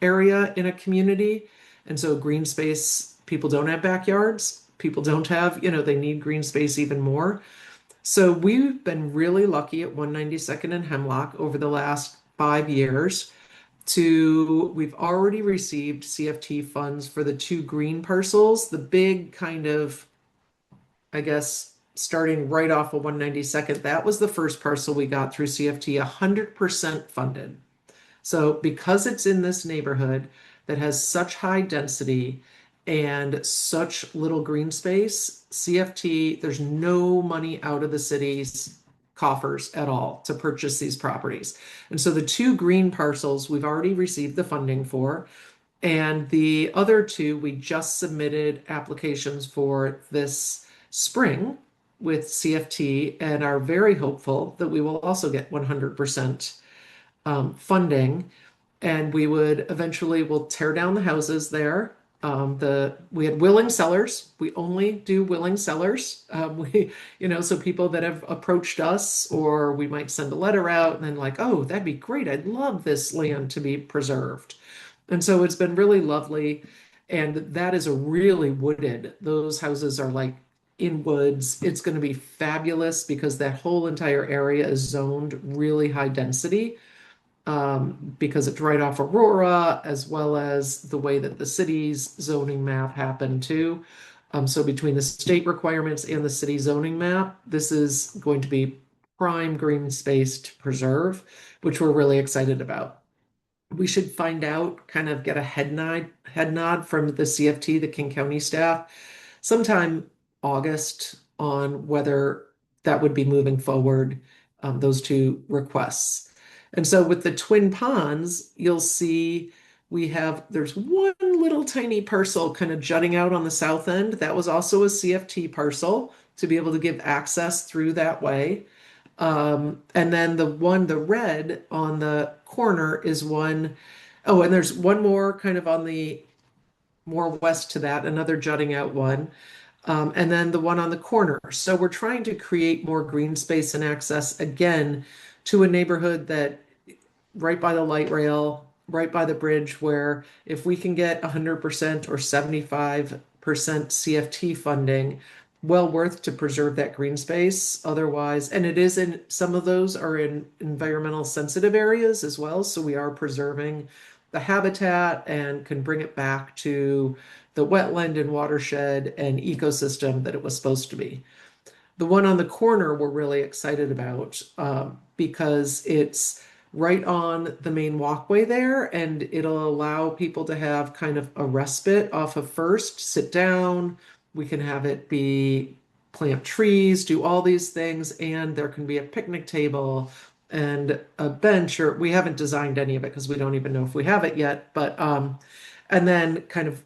area in a community. And so green space people don't have backyards. People don't have, they need green space even more. So we've been really lucky at 192nd and Hemlock over the last 5 years we've already received CFT funds for the two green parcels, the big kind of, I guess, starting right off of 192nd. That was the first parcel we got through CFT, 100% funded. So because it's in this neighborhood that has such high density and such little green space, CFT, there's no money out of the city's coffers at all to purchase these properties. And so the two green parcels we've already received the funding for, and the other two we just submitted applications for this spring with CFT and are very hopeful that we will also get 100% funding, and we would eventually will tear down the houses there. We had willing sellers. We only do willing sellers. So people that have approached us, or we might send a letter out and then like, oh, that'd be great. I'd love this land to be preserved. And so it's been really lovely. And that is a really wooded, those houses are like in woods. It's going to be fabulous because that whole entire area is zoned really high density. Because it's right off Aurora, as well as the way that the city's zoning map happened too. So between the state requirements and the city zoning map, this is going to be prime green space to preserve, which we're really excited about. We should find out, kind of get a head nod from the CFT, the King County staff, sometime August on whether that would be moving forward, those two requests. And so with the Twin Ponds, you'll see there's one little tiny parcel kind of jutting out on the south end. That was also a CFT parcel to be able to give access through that way. And then the red on the corner is one. Oh, and there's one more kind of on the more west to that, another jutting out one. And then the one on the corner. So we're trying to create more green space and access again to a neighborhood that right by the light rail, right by the bridge, where if we can get 100% or 75% CFT funding, well worth to preserve that green space. Otherwise, and it is in some of those are in environmental sensitive areas as well. So we are preserving the habitat and can bring it back to the wetland and watershed and ecosystem that it was supposed to be. The one on the corner we're really excited about because it's right on the main walkway there, and it'll allow people to have kind of a respite off of First, sit down. We can have it be plant trees, do all these things, and there can be a picnic table and a bench, or we haven't designed any of it because we don't even know if we have it yet, but and then kind of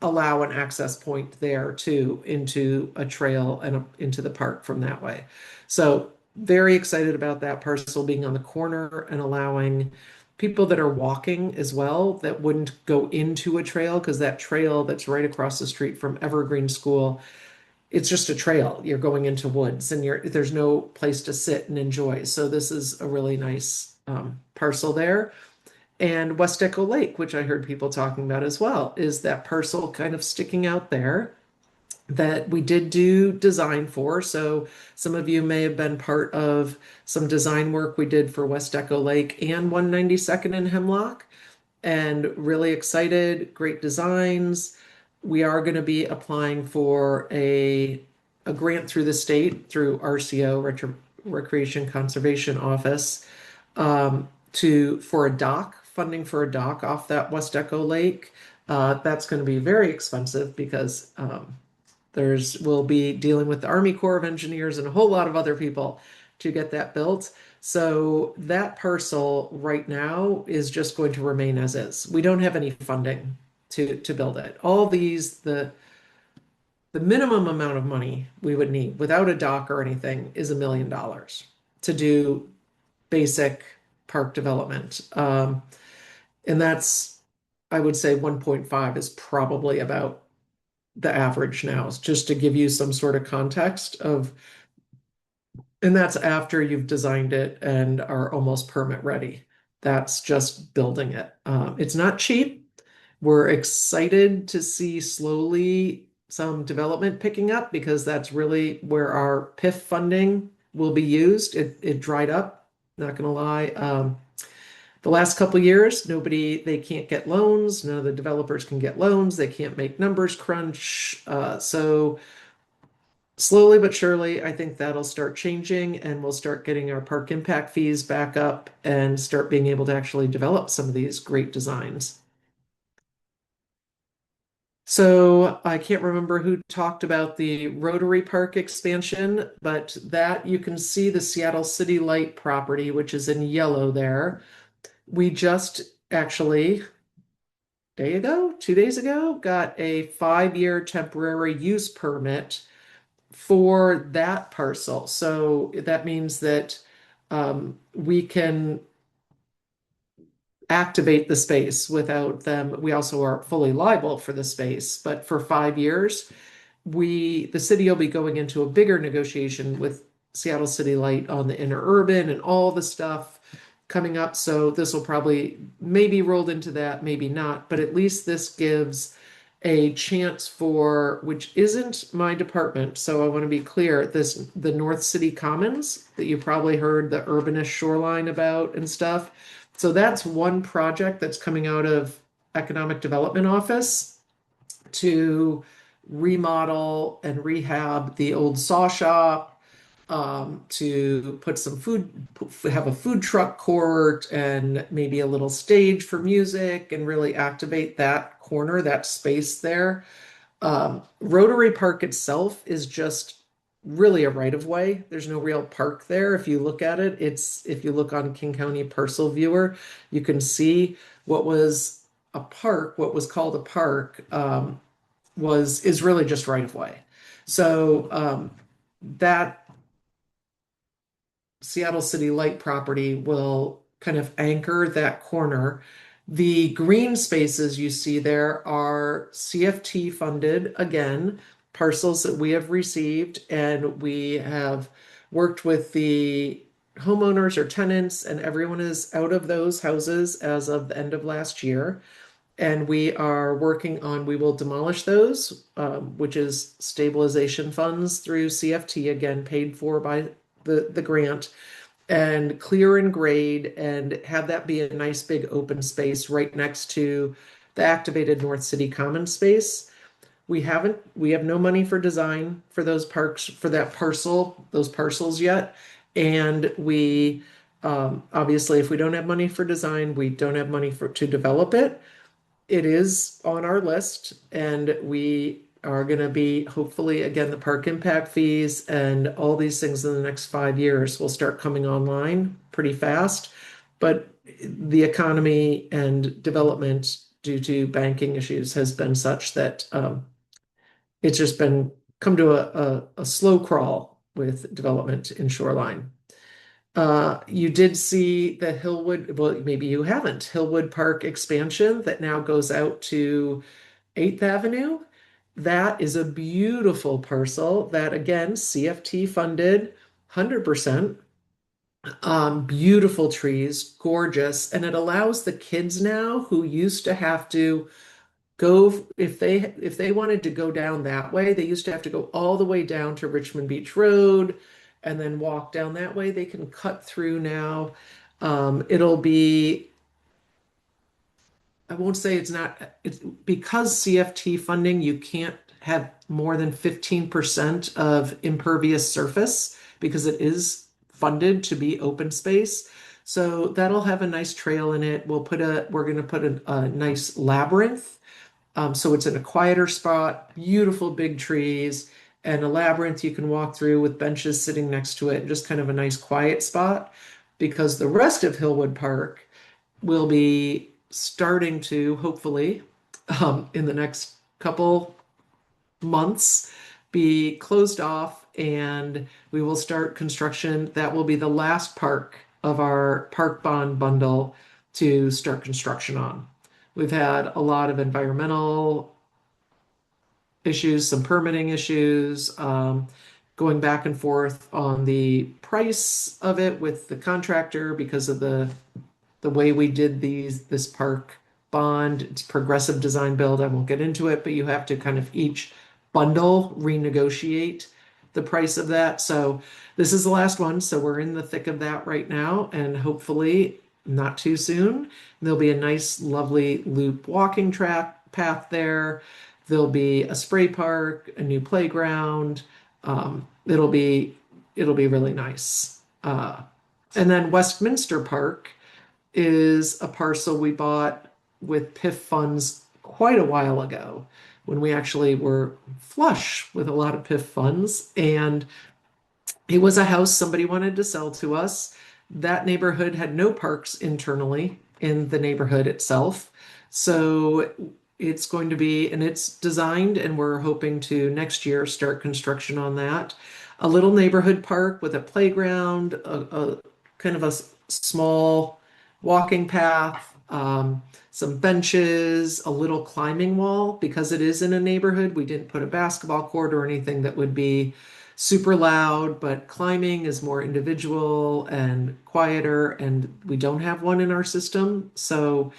allow an access point there too into a trail and into the park from that way. So very excited about that parcel being on the corner and allowing people that are walking as well that wouldn't go into a trail, because that trail that's right across the street from Evergreen School, it's just a trail. You're going into woods and there's no place to sit and enjoy. So this is a really nice parcel there. And West Echo Lake, which I heard people talking about as well, is that parcel kind of sticking out there that we did do design for. So some of you may have been part of some design work we did for West Echo Lake and 192nd and Hemlock, and really excited, great designs. We are going to be applying for a grant through the state, through RCO, Recreation Conservation Office, for a dock, funding for a dock off that West Echo Lake. That's going to be very expensive because we'll be dealing with the Army Corps of Engineers and a whole lot of other people to get that built. So that parcel right now is just going to remain as is. We don't have any funding to build it. All these, the minimum amount of money we would need without a dock or anything is $1 million to do basic park development. And that's, I would say 1.5 is probably about the average now, just to give you some sort of context of, and that's after you've designed it and are almost permit ready. That's just building it. It's not cheap. We're excited to see slowly some development picking up because that's really where our PIF funding will be used. It dried up, not gonna lie. The last couple years, they can't get loans. None of the developers can get loans. They can't make numbers crunch. So slowly but surely, I think that'll start changing and we'll start getting our park impact fees back up and start being able to actually develop some of these great designs. So I can't remember who talked about the Rotary Park expansion, but that you can see the Seattle City Light property, which is in yellow there. We just actually, 2 days ago, got a 5-year temporary use permit for that parcel. So that means that we can activate the space without them. We also are fully liable for the space, but for 5 years, the city will be going into a bigger negotiation with Seattle City Light on the interurban and all the stuff coming up. So this will probably maybe rolled into that, maybe not, but at least this gives a chance for, which isn't my department. So I want to be clear, the North City Commons that you probably heard the urbanist shoreline about and stuff. So that's one project that's coming out of Economic Development Office to remodel and rehab the old saw shop, to put some have a food truck court and maybe a little stage for music and really activate that corner, that space there. Rotary Park itself is just really a right of way. There's no real park there. If you look at it, if you look on King County Parcel Viewer, you can see what was called a park, is really just right of way. So that Seattle City Light property will kind of anchor that corner. The green spaces you see there are CFT funded, again, parcels that we have received, and we have worked with the homeowners or tenants, and everyone is out of those houses as of the end of last year. And we are working on, we will demolish those, which is stabilization funds through CFT, again, paid for by the grant, and clear and grade and have that be a nice big open space right next to the activated North City Common space. We have no money for design for those parks, for those parcels yet. And we, obviously, if we don't have money for design, we don't have money to develop it. It is on our list, and we are going to be, hopefully, again, the park impact fees and all these things in the next 5 years will start coming online pretty fast. But the economy and development due to banking issues has been such that it's just come to a slow crawl with development in Shoreline. You did see the Hillwood, well, maybe you haven't, Hillwood Park expansion that now goes out to 8th Avenue. That is a beautiful parcel that, again, CFT funded 100%. Beautiful trees, gorgeous. And it allows the kids now who used to have to go, if they wanted to go down that way, they used to have to go all the way down to Richmond Beach Road and then walk down that way. They can cut through now. It'll be, I won't say it's because CFT funding, you can't have more than 15% of impervious surface because it is funded to be open space. So that'll have a nice trail in it. We're going to put a nice labyrinth. So it's in a quieter spot, beautiful big trees, and a labyrinth you can walk through with benches sitting next to it, just kind of a nice quiet spot. Because the rest of Hillwood Park will be starting to, hopefully, in the next couple months, be closed off, and we will start construction. That will be the last park of our park bond bundle to start construction on. We've had a lot of environmental issues, some permitting issues, going back and forth on the price of it with the contractor because of the way we did this park bond. It's progressive design build. I won't get into it, but you have to kind of each bundle renegotiate the price of that. So this is the last one. So we're in the thick of that right now, and hopefully not too soon. There'll be a nice, lovely loop walking track path there. There'll be a spray park, a new playground. It'll be really nice. And then Westminster Park is a parcel we bought with PIF funds quite a while ago when we actually were flush with a lot of PIF funds. And it was a house somebody wanted to sell to us. That neighborhood had no parks internally in the neighborhood itself. So it's going to be, and it's designed, and we're hoping to next year start construction on that. A little neighborhood park with a playground, a kind of a small walking path, some benches, a little climbing wall. Because it is in a neighborhood, we didn't put a basketball court or anything that would be super loud, but climbing is more individual and quieter, and we don't have one in our system. So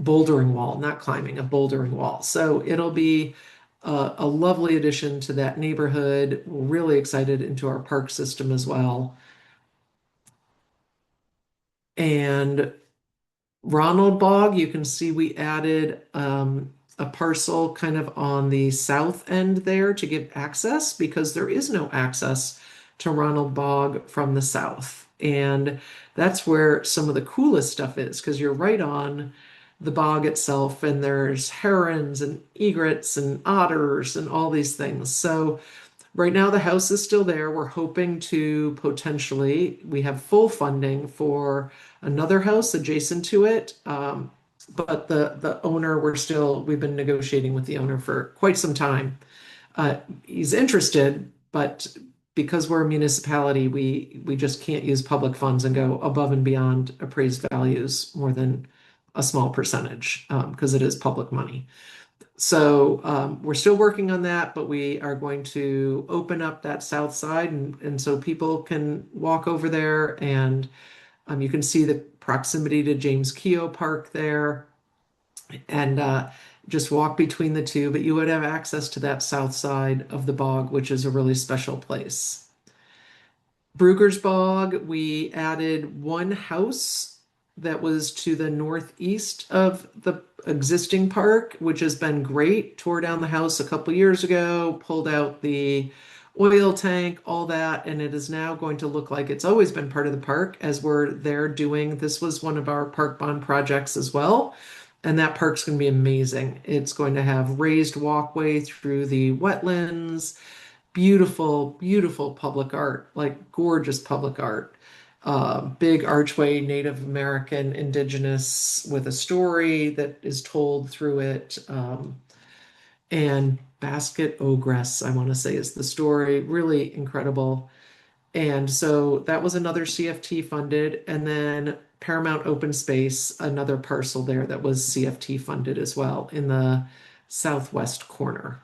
bouldering wall, not climbing, a bouldering wall. So it'll be a lovely addition to that neighborhood. We're really excited into our park system as well. And Ronald Bog, you can see we added a parcel kind of on the south end there to give access, because there is no access to Ronald Bog from the south. And that's where some of the coolest stuff is, because you're right on the bog itself, and there's herons and egrets and otters and all these things. So right now the house is still there. We're hoping to potentially, we have full funding for another house adjacent to it. But the owner, we've been negotiating with the owner for quite some time. He's interested, but because we're a municipality, we just can't use public funds and go above and beyond appraised values more than a small percentage, because it is public money. So we're still working on that, but we are going to open up that south side, and so people can walk over there, and you can see the proximity to James Keogh Park there, and just walk between the two. But you would have access to that south side of the bog, which is a really special place. Brugger's Bog, we added one house that was to the northeast of the existing park, which has been great. Tore down the house a couple years ago, pulled out the oil tank, all that, and it is now going to look like it's always been part of the park, as we're there doing. This was one of our park bond projects as well, and that park's going to be amazing. It's going to have raised walkway through the wetlands, beautiful, beautiful public art, like gorgeous public art. Big archway, Native American, indigenous, with a story that is told through it. And Basket Ogress, I want to say, is the story. Really incredible. And so that was another CFT funded. And then Paramount Open Space, another parcel there that was CFT funded as well in the southwest corner.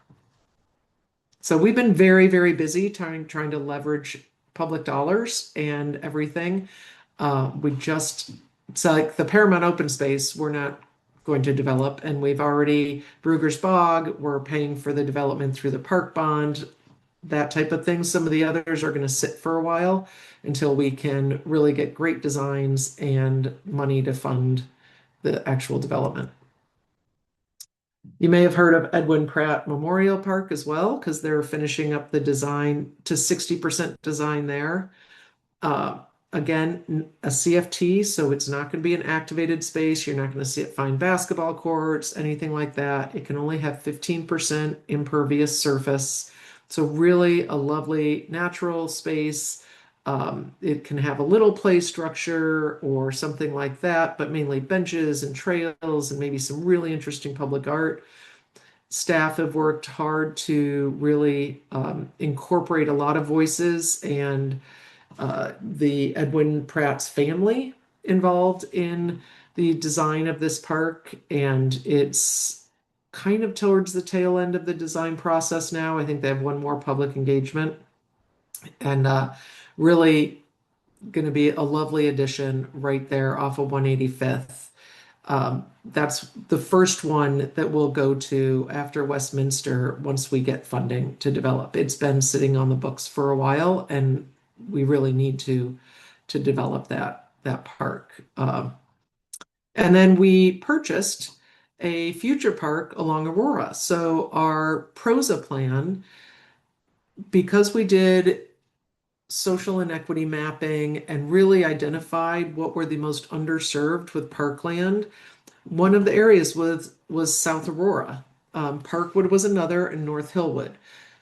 So we've been very, very busy trying to leverage public dollars and everything. It's like the Paramount Open Space, we're not going to develop, and we've already, Brugger's Bog, we're paying for the development through the park bond, that type of thing. Some of the others are going to sit for a while until we can really get great designs and money to fund the actual development. You may have heard of Edwin Pratt Memorial Park as well, because they're finishing up the design to 60% design there. Again, a CFT, so it's not going to be an activated space. You're not going to see it find basketball courts, anything like that. It can only have 15% impervious surface. So really a lovely natural space. It can have a little play structure or something like that, but mainly benches and trails and maybe some really interesting public art. Staff have worked hard to really incorporate a lot of voices, and the Edwin Pratt's family involved in the design of this park, and it's kind of towards the tail end of the design process now. I think they have one more public engagement, and really going to be a lovely addition right there off of 185th. That's the first one that we'll go to after Westminster once we get funding to develop. It's been sitting on the books for a while, and we really need to develop that park. And then we purchased a future park along Aurora. So our PROSA plan, because we did social inequity mapping and really identified what were the most underserved with parkland, one of the areas was South Aurora. Parkwood was another, and North Hillwood.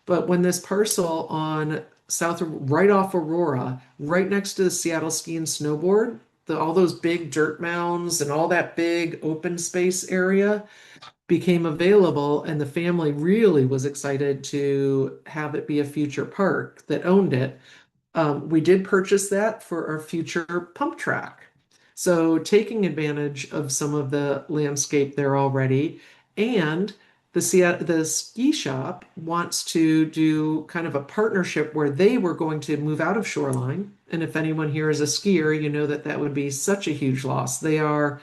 But when this parcel on right off Aurora, right next to the Seattle Ski and Snowboard, all those big dirt mounds and all that big open space area became available, and the family really was excited to have it be a future park that owned it. We did purchase that for our future pump track. So taking advantage of some of the landscape there already, and the ski shop wants to do kind of a partnership where they were going to move out of Shoreline. And if anyone here is a skier, you know that that would be such a huge loss. They are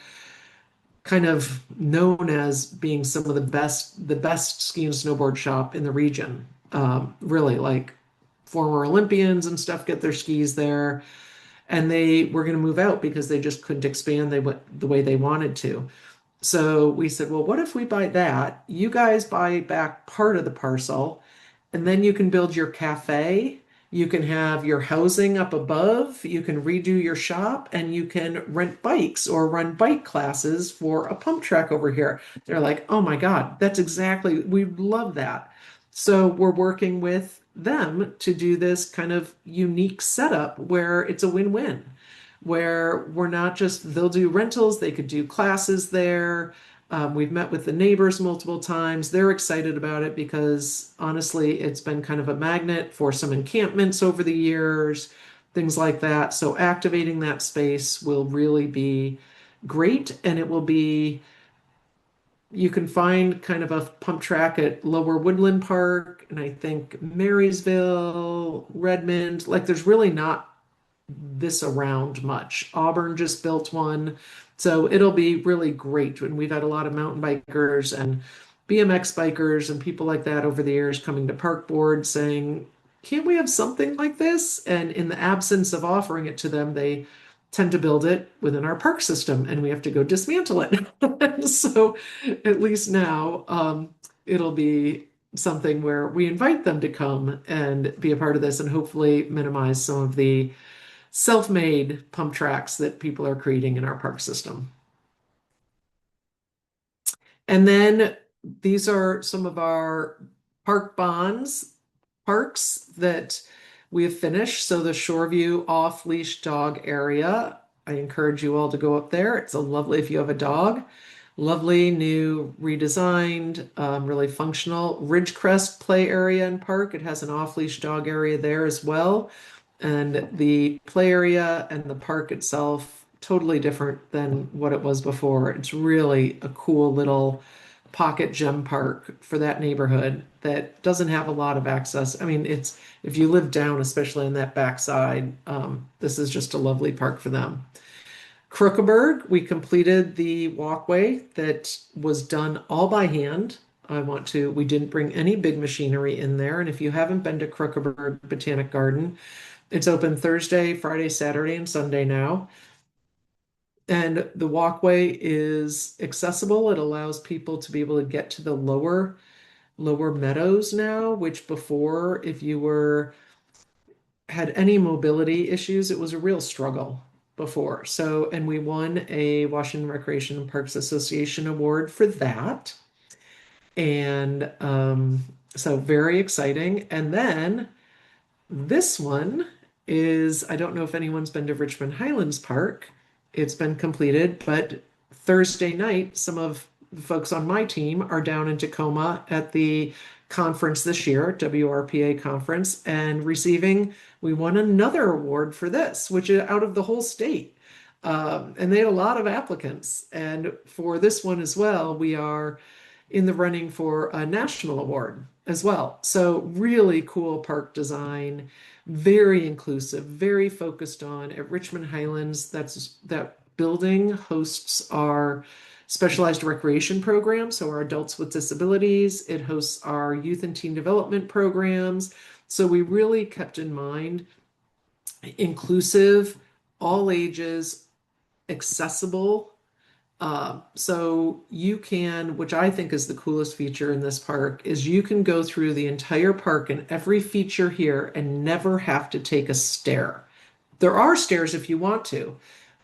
kind of known as being some of the best ski and snowboard shop in the region. Really, like former Olympians and stuff get their skis there, and they were going to move out because they just couldn't expand the way they wanted to. So we said, well, what if we buy that? You guys buy back part of the parcel, and then you can build your cafe. You can have your housing up above. You can redo your shop, and you can rent bikes or run bike classes for a pump track over here. They're like, oh my God, that's exactly, we love that. So we're working with them to do this kind of unique setup where it's a win-win, where we're not just, they'll do rentals, they could do classes there. We've met with the neighbors multiple times. They're excited about it because honestly, it's been kind of a magnet for some encampments over the years, things like that. So activating that space will really be great, and it will be, you can find kind of a pump track at Lower Woodland Park, and I think Marysville, Redmond, like there's really not this around much. Auburn just built one. So it'll be really great. And we've had a lot of mountain bikers and BMX bikers and people like that over the years coming to Park Board saying, can't we have something like this? And in the absence of offering it to them, they tend to build it within our park system, and we have to go dismantle it. So at least now it'll be something where we invite them to come and be a part of this and hopefully minimize some of the self-made pump tracks that people are creating in our park system. And then these are some of our park bonds, parks that we have finished. So the Shoreview off-leash dog area, I encourage you all to go up there. It's a lovely, if you have a dog, lovely, new, redesigned, really functional. Ridgecrest play area and park. It has an off-leash dog area there as well. And the play area and the park itself, totally different than what it was before. It's really a cool little pocket gem park for that neighborhood that doesn't have a lot of access. I mean, it's, if you live down, especially in that backside, this is just a lovely park for them. Crookeberg, we completed the walkway that was done all by hand. We didn't bring any big machinery in there. And if you haven't been to Crookeberg Botanic Garden, it's open Thursday, Friday, Saturday, and Sunday now. And the walkway is accessible. It allows people to be able to get to the lower meadows now, which before, if you had any mobility issues, it was a real struggle before. So, and we won a Washington Recreation and Parks Association award for that. And so very exciting. And then this one is, I don't know if anyone's been to Richmond Highlands Park. It's been completed, but Thursday night, some of the folks on my team are down in Tacoma at the conference this year, WRPA conference, and we won another award for this, which is out of the whole state. And they had a lot of applicants. And for this one as well, we are in the running for a national award as well. So really cool park design, very inclusive, very focused on at Richmond Highlands. That building hosts our specialized recreation programs, so our adults with disabilities. It hosts our youth and teen development programs. So we really kept in mind inclusive, all ages, accessible. So you can, which I think is the coolest feature in this park, is you can go through the entire park and every feature here and never have to take a stair. There are stairs if you want to,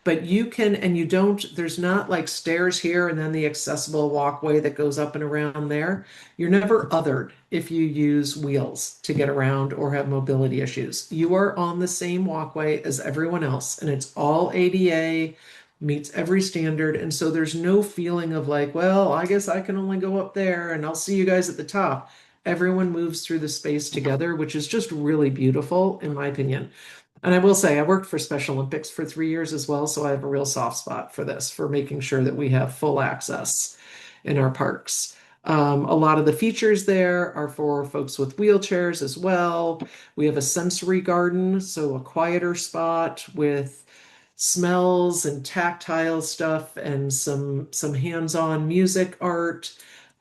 but you can, and you don't, there's not like stairs here and then the accessible walkway that goes up and around there. You're never othered if you use wheels to get around or have mobility issues. You are on the same walkway as everyone else, and it's all ADA, meets every standard. And so there's no feeling of like, well, I guess I can only go up there and I'll see you guys at the top. Everyone moves through the space together, which is just really beautiful, in my opinion. And I will say, I worked for Special Olympics for 3 years as well, so I have a real soft spot for this, for making sure that we have full access in our parks. A lot of the features there are for folks with wheelchairs as well. We have a sensory garden, so a quieter spot with smells and tactile stuff and some hands-on music art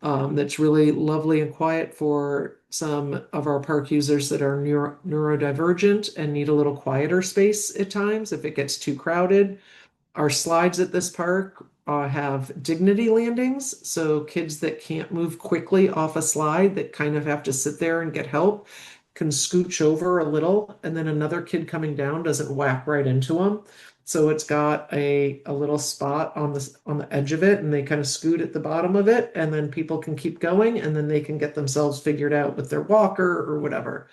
that's really lovely and quiet for some of our park users that are neurodivergent and need a little quieter space at times if it gets too crowded. Our slides at this park have dignity landings, so kids that can't move quickly off a slide that kind of have to sit there and get help can scooch over a little, and then another kid coming down doesn't whack right into them. So it's got a little spot on the edge of it, and they kind of scoot at the bottom of it, and then people can keep going, and then they can get themselves figured out with their walker or whatever.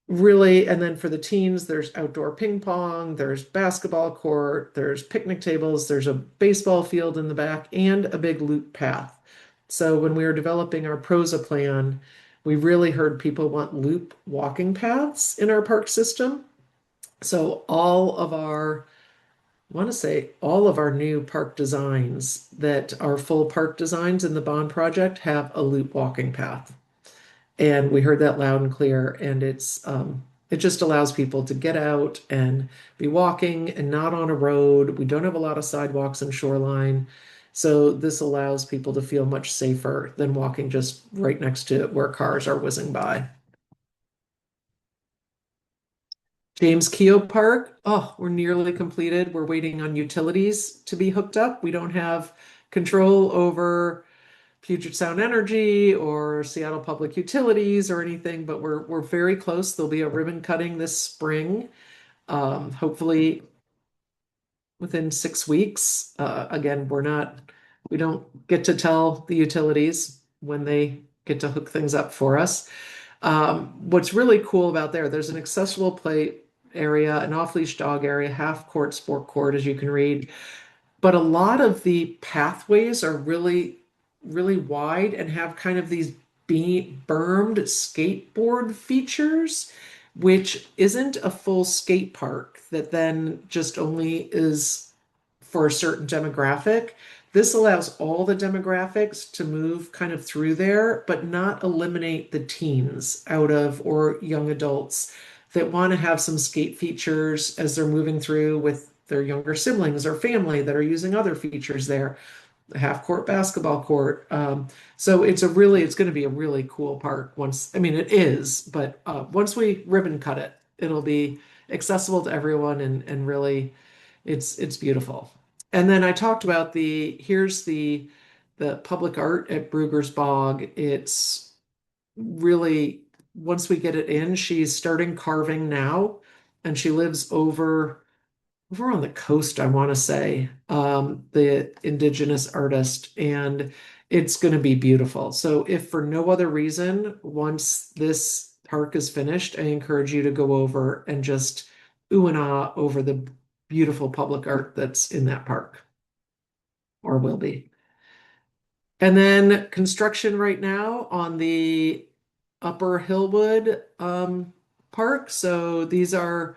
Really, and then for the teens, there's outdoor ping pong, there's basketball court, there's picnic tables, there's a baseball field in the back, and a big loop path. So when we were developing our PROSA plan, we really heard people want loop walking paths in our park system. So I want to say all of our new park designs that are full park designs in the bond project have a loop walking path. And we heard that loud and clear, and it just allows people to get out and be walking and not on a road. We don't have a lot of sidewalks in Shoreline, so this allows people to feel much safer than walking just right next to where cars are whizzing by. James Keogh Park, oh, we're nearly completed. We're waiting on utilities to be hooked up. We don't have control over Puget Sound Energy or Seattle Public Utilities or anything, but we're very close. There'll be a ribbon cutting this spring, hopefully within 6 weeks. Again, we don't get to tell the utilities when they get to hook things up for us. What's really cool about there's an accessible play area, an off-leash dog area, half court, sport court, as you can read. But a lot of the pathways are really, really wide and have kind of these bermed skateboard features, which isn't a full skate park that then just only is for a certain demographic. This allows all the demographics to move kind of through there, but not eliminate the teens out of or young adults that want to have some skate features as they're moving through with their younger siblings or family that are using other features there. The half court basketball court. So it's going to be a really cool park it is, but once we ribbon cut it, it'll be accessible to everyone and really it's beautiful. And then I talked about here's the public art at Brugger's Bog. It's really, once we get it in, she's starting carving now, and she lives over on the coast, I want to say, the indigenous artist, and it's going to be beautiful. So if for no other reason, once this park is finished, I encourage you to go over and just ooh and ah over the beautiful public art that's in that park, or will be. And then construction right now on the Upper Hillwood Park. So these are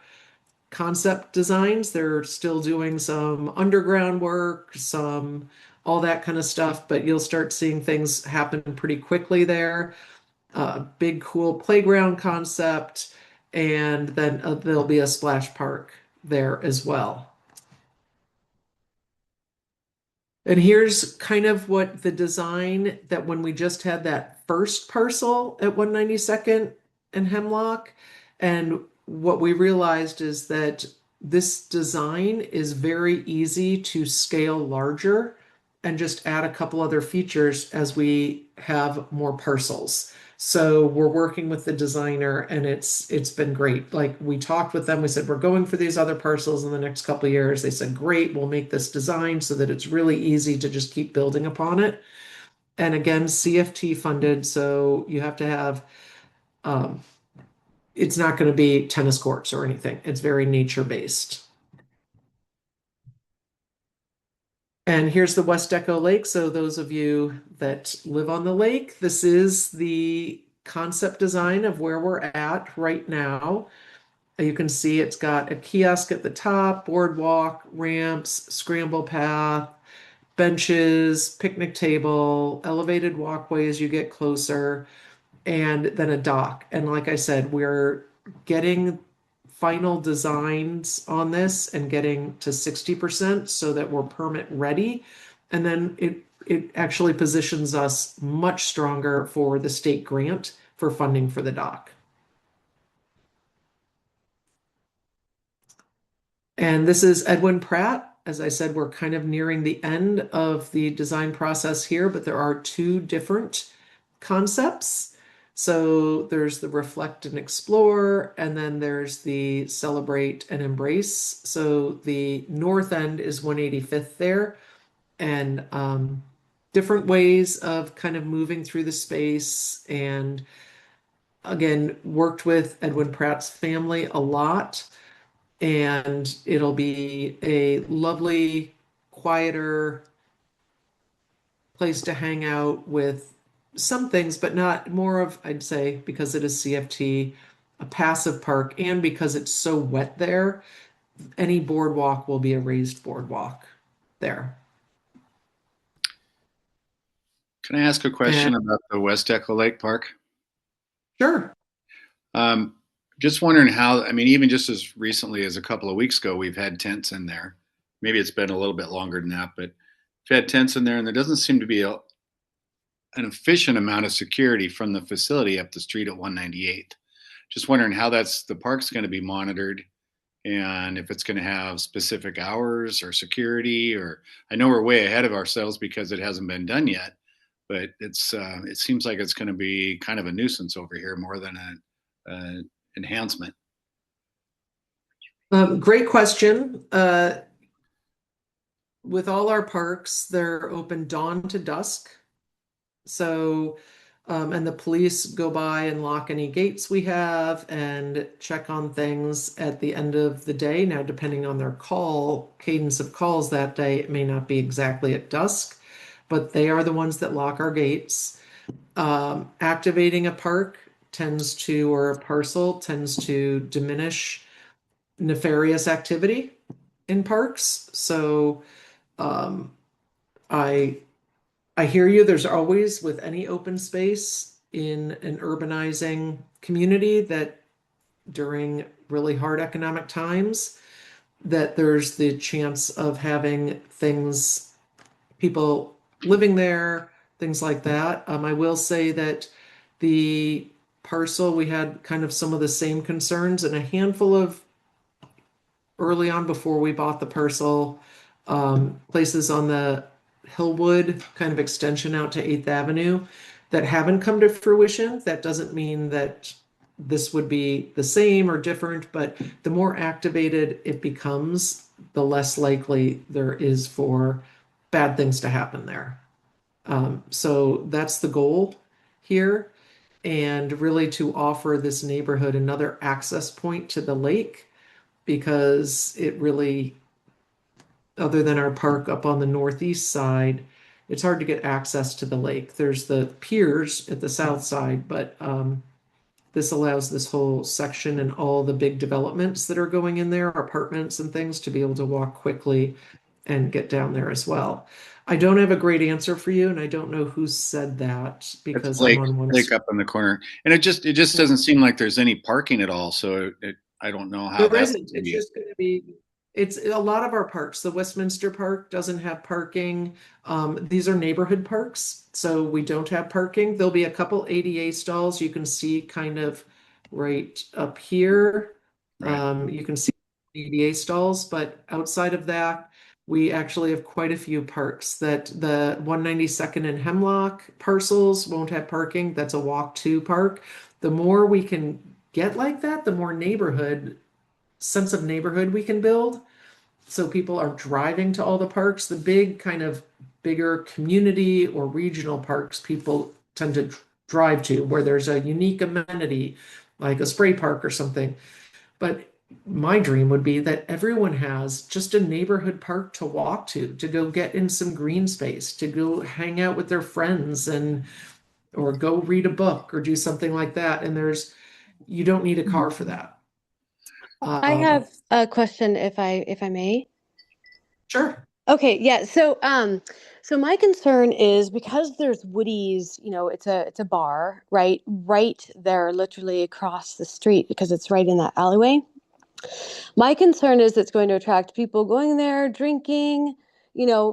concept designs. They're still doing some underground work, all that kind of stuff, but you'll start seeing things happen pretty quickly there. Big, cool playground concept, and then there'll be a splash park there as well. And here's kind of what the design that when we just had that first parcel at 192nd and Hemlock, and what we realized is that this design is very easy to scale larger and just add a couple other features as we have more parcels. So we're working with the designer and it's been great. Like we talked with them, we said we're going for these other parcels in the next couple of years. They said, great, we'll make this design so that it's really easy to just keep building upon it. And again, CFT funded, so you have to have it's not going to be tennis courts or anything. It's very nature based. And here's the West Echo Lake. So those of you that live on the lake, this is the concept design of where we're at right now. You can see it's got a kiosk at the top, boardwalk, ramps, scramble path, benches, picnic table, elevated walkway as you get closer, and then a dock. And like I said, we're getting final designs on this and getting to 60% so that we're permit ready. And then it actually positions us much stronger for the state grant for funding for the dock. And this is Edwin Pratt. As I said, we're kind of nearing the end of the design process here, but there are two different concepts. So there's the reflect and explore, and then there's the celebrate and embrace. So the north end is 185th there, and different ways of kind of moving through the space. And again, worked with Edwin Pratt's family a lot, and it'll be a lovely, quieter place to hang out with some things, but not more of, I'd say, because it is CFT, a passive park, and because it's so wet there, any boardwalk will be a raised boardwalk there. Can I ask a question about the West Echo Lake Park? Sure. Just wondering how, I mean, even just as recently as a couple of weeks ago, we've had tents in there. Maybe it's been a little bit longer than that, but we've had tents in there, and there doesn't seem to be an efficient amount of security from the facility up the street at 198th. Just wondering how the park's going to be monitored, and if it's going to have specific hours or security, or I know we're way ahead of ourselves because it hasn't been done yet, but it seems like it's going to be kind of a nuisance over here more than an enhancement. Great question. With all our parks, they're open dawn to dusk. So, and the police go by and lock any gates we have and check on things at the end of the day. Now, depending on their cadence of calls that day, it may not be exactly at dusk, but they are the ones that lock our gates. Activating a park or a parcel tends to diminish nefarious activity in parks. So I hear you. There's always, with any open space in an urbanizing community, that during really hard economic times, that there's the chance of having people living there, things like that. I will say that the parcel, we had kind of some of the same concerns, and a handful of early on before we bought the parcel, places on the Hillwood kind of extension out to 8th Avenue that haven't come to fruition. That doesn't mean that this would be the same or different, but the more activated it becomes, the less likely there is for bad things to happen there. So that's the goal here, and really to offer this neighborhood another access point to the lake, because it really, other than our park up on the northeast side, it's hard to get access to the lake. There's the piers at the south side, but this allows this whole section and all the big developments that are going in there, apartments and things, to be able to walk quickly and get down there as well. I don't have a great answer for you, and I don't know who said that, because I'm on one. Lake up in the corner, and it just doesn't seem like there's any parking at all. So I don't know how There that's isn't. It's just going to be It's a lot of our parks. The Westminster Park doesn't have parking. These are neighborhood parks, so we don't have parking. There'll be a couple ADA stalls you can see kind of right up here. Right. You can see ADA stalls, but outside of that, we actually have quite a few parks that the 192nd and Hemlock parcels won't have parking. That's a walk to park. The more we can get like that, the more neighborhood sense of neighborhood we can build. So people are driving to all the parks. The big kind of bigger community or regional parks people tend to drive to where there's a unique amenity like a spray park or something. But my dream would be that everyone has just a neighborhood park to walk to go get in some green space, to go hang out with their friends and or go read a book or do something like that. And you don't need a car for that. I have a question if I may. Sure. Okay, yeah. So my concern is because there's Woody's, it's a bar, right there, literally across the street, because it's right in that alleyway. My concern is it's going to attract people going there, drinking,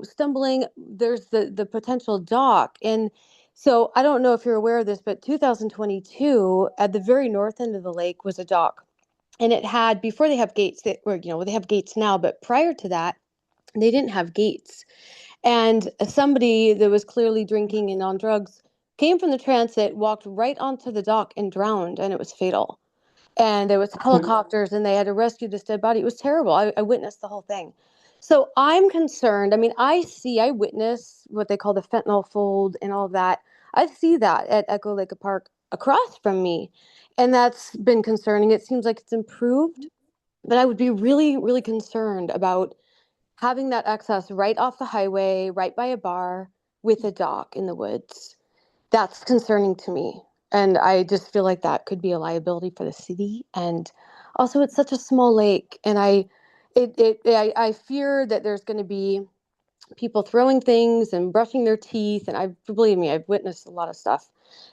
stumbling. There's the potential dock. And so I don't know if you're aware of this, but 2022 at the very north end of the lake was a dock. And it had, before they have gates, they have gates now, but prior to that, they didn't have gates. And somebody that was clearly drinking and on drugs came from the transit, walked right onto the dock and drowned, and it was fatal. And there was helicopters and they had to rescue this dead body. It was terrible. I witnessed the whole thing. So I'm concerned. I mean, I witness what they call the fentanyl fold and all of that. I see that at Echo Lake Park across from me. And that's been concerning. It seems like it's improved, but I would be really, really concerned about having that access right off the highway, right by a bar with a dock in the woods. That's concerning to me. And I just feel like that could be a liability for the city. And also it's such a small lake. And I fear that there's going to be people throwing things and brushing their teeth. And believe me, I've witnessed a lot of stuff,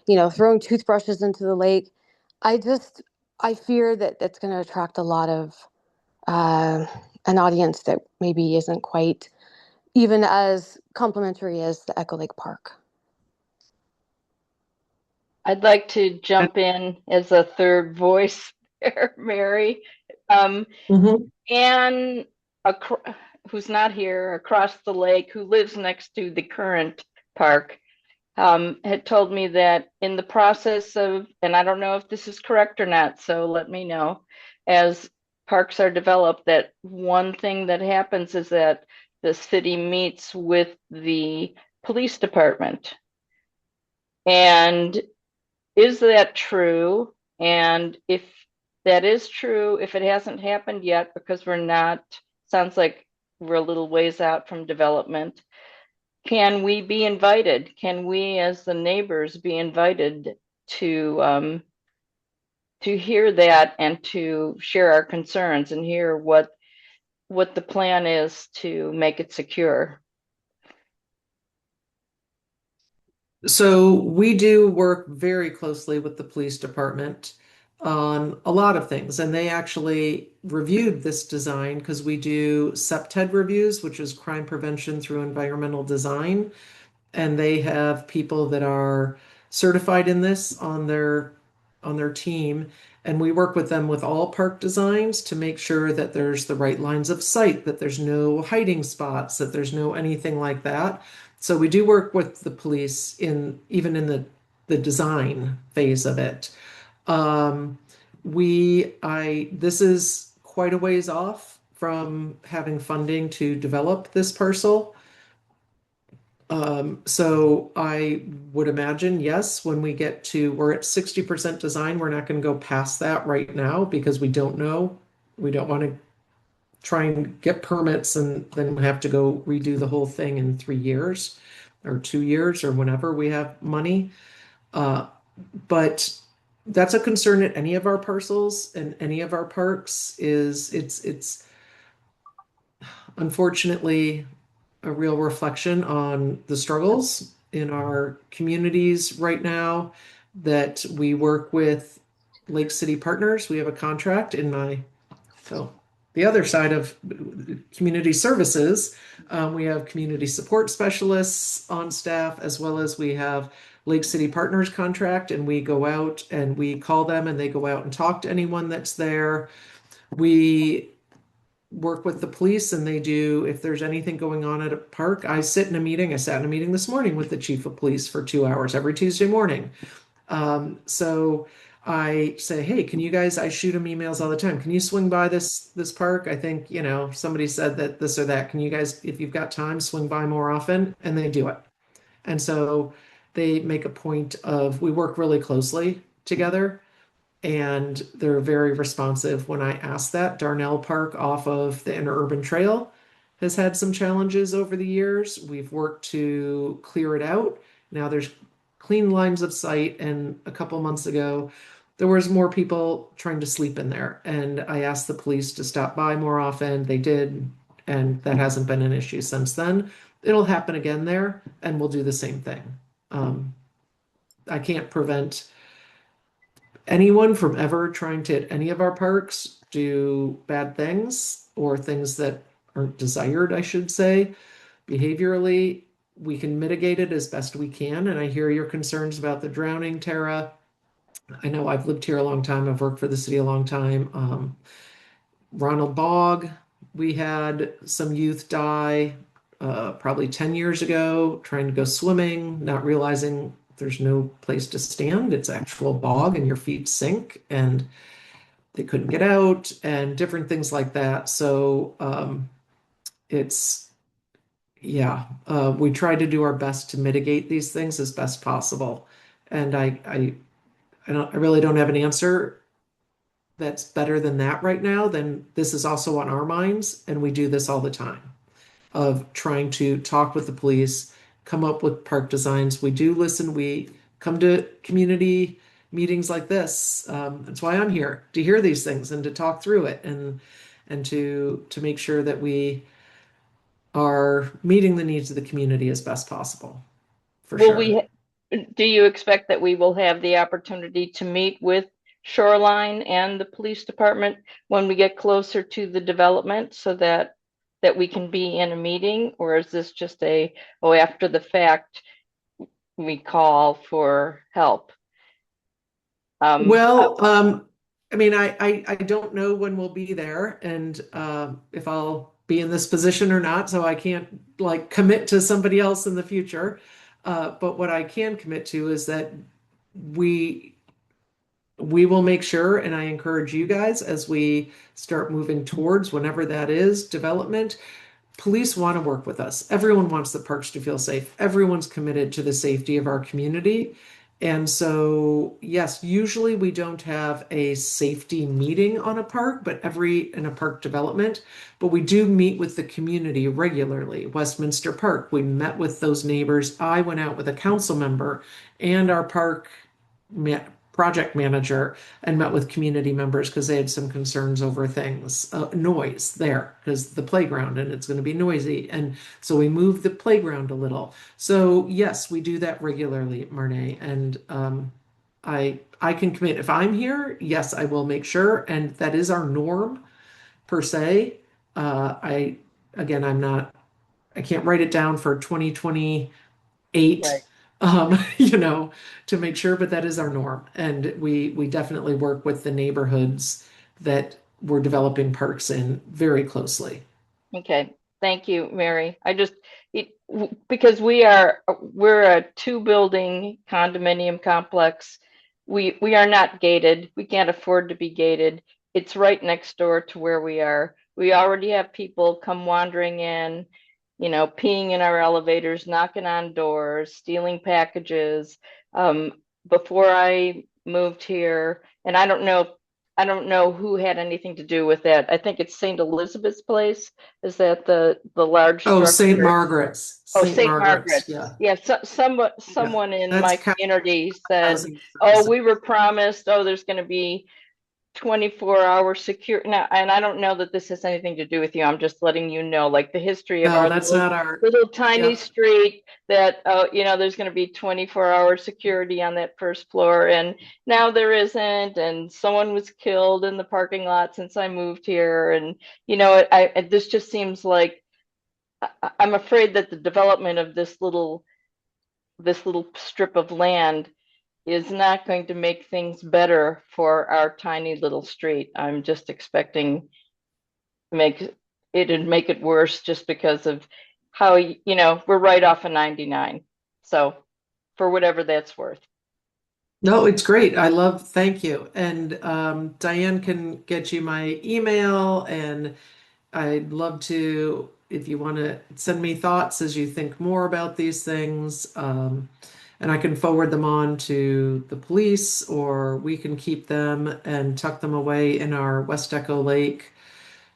throwing toothbrushes into the lake. I fear that that's going to attract a lot of uh, an audience that maybe isn't quite even as complimentary as the Echo Lake Park. I'd like to jump in as a third voice there, Mary. Anne, who's not here, across the lake, who lives next to the current park, had told me that in the process of, and I don't know if this is correct or not, so let me know, as parks are developed, that one thing that happens is that the city meets with the police department. And is that true? And if that is true, if it hasn't happened yet, because sounds like we're a little ways out from development, can we be invited? Can we, as the neighbors, be invited to hear that and to share our concerns and hear what the plan is to make it secure? So we do work very closely with the police department on a lot of things, and they actually reviewed this design because we do CPTED reviews, which is crime prevention through environmental design, and they have people that are certified in this on their team, and we work with them with all park designs to make sure that there's the right lines of sight, that there's no hiding spots, that there's no anything like that. So we do work with the police even in the design phase of it. This is quite a ways off from having funding to develop this parcel. So I would imagine, yes, when we're at 60% design, we're not going to go past that right now because we don't know. We don't want to try and get permits and then have to go redo the whole thing in 3 years or 2 years or whenever we have money. But that's a concern at any of our parcels and any of our parks it's unfortunately a real reflection on the struggles in our communities right now that we work with Lake City Partners. We have a contract so the other side of community services, we have community support specialists on staff, as well as we have Lake City Partners contract, and we go out and we call them and they go out and talk to anyone that's there. We work with the police and they do, if there's anything going on at a park, I sat in a meeting this morning with the chief of police for 2 hours every Tuesday morning. So I say, hey, can you guys, I shoot them emails all the time. Can you swing by this park? I think, somebody said that this or that. Can you guys, if you've got time, swing by more often? And they do it. And so they make a point of, we work really closely together and they're very responsive when I ask that. Darnell Park off of the Interurban Trail has had some challenges over the years. We've worked to clear it out. Now there's clean lines of sight, and a couple months ago there was more people trying to sleep in there, and I asked the police to stop by more often. They did, and that hasn't been an issue since then. It'll happen again there, and we'll do the same thing. I can't prevent anyone from ever trying to, at any of our parks, do bad things or things that aren't desired, I should say, behaviorally. We can mitigate it as best we can. And I hear your concerns about the drowning, Tara. I know I've lived here a long time. I've worked for the city a long time. Ronald Bog, we had some youth die probably 10 years ago, trying to go swimming, not realizing there's no place to stand. It's actual bog and your feet sink, and they couldn't get out, and different things like that. So we try to do our best to mitigate these things as best possible. And I really don't have an answer that's better than that right now. Then this is also on our minds, and we do this all the time of trying to talk with the police, come up with park designs. We do listen. We come to community meetings like this. That's why I'm here, to hear these things and to talk through it, and to make sure that we are meeting the needs of the community as best possible. For sure. Do you expect that we will have the opportunity to meet with Shoreline and the police department when we get closer to the development, so that we can be in a meeting? Or is this just after the fact we call for help? I mean, I don't know when we'll be there, and if I'll be in this position or not, so I can't commit to somebody else in the future. But what I can commit to is that we will make sure, and I encourage you guys, as we start moving towards whenever that is, development, police want to work with us. Everyone wants the parks to feel safe. Everyone's committed to the safety of our community. And so, yes, usually we don't have a safety meeting on a park, in a park development, but we do meet with the community regularly. Westminster Park, we met with those neighbors. I went out with a council member and our park project manager and met with community members because they had some concerns over things, noise there, because the playground, and it's going to be noisy. And so we moved the playground a little. So yes, we do that regularly, Marnay. And I can commit, if I'm here, yes, I will make sure. And that is our norm per se. I can't write it down for 2028. Right. To make sure, but that is our norm. And we definitely work with the neighborhoods that we're developing parks in very closely. Okay. Thank you, Mary. Because we're a 2-building condominium complex. We are not gated. We can't afford to be gated. It's right next door to where we are. We already have people come wandering in, peeing in our elevators, knocking on doors, stealing packages. Before I moved here, and I don't know who had anything to do with that. I think it's St. Elizabeth's Place. Is that the large structure? St. Margaret's. St. Margaret's. Yeah. Someone in my community said, "Oh, we were promised. Oh, there's going to be 24-hour secure now, and I don't know that this has anything to do with you. I'm just letting you know, like the history of No, our that's not our, little tiny yep. street that there's going to be 24-hour security on that first floor, and now there isn't, and someone was killed in the parking lot since I moved here, and this just seems like I'm afraid that the development of this little strip of land is not going to make things better for our tiny little street. I'm just expecting it'd make it worse just because of how we're right off of 99. So for whatever that's worth. No, it's great. Thank you. And Diane can get you my email, and I'd love to, if you want to send me thoughts as you think more about these things, and I can forward them on to the police, or we can keep them and tuck them away in our West Echo Lake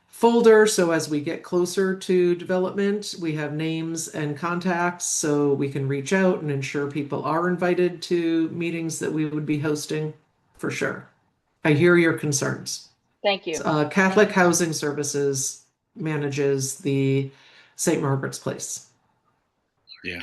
folder. So as we get closer to development, we have names and contacts so we can reach out and ensure people are invited to meetings that we would be hosting for sure. I hear your concerns. Thank you. Catholic Housing Services manages the St. Margaret's Place. Yeah.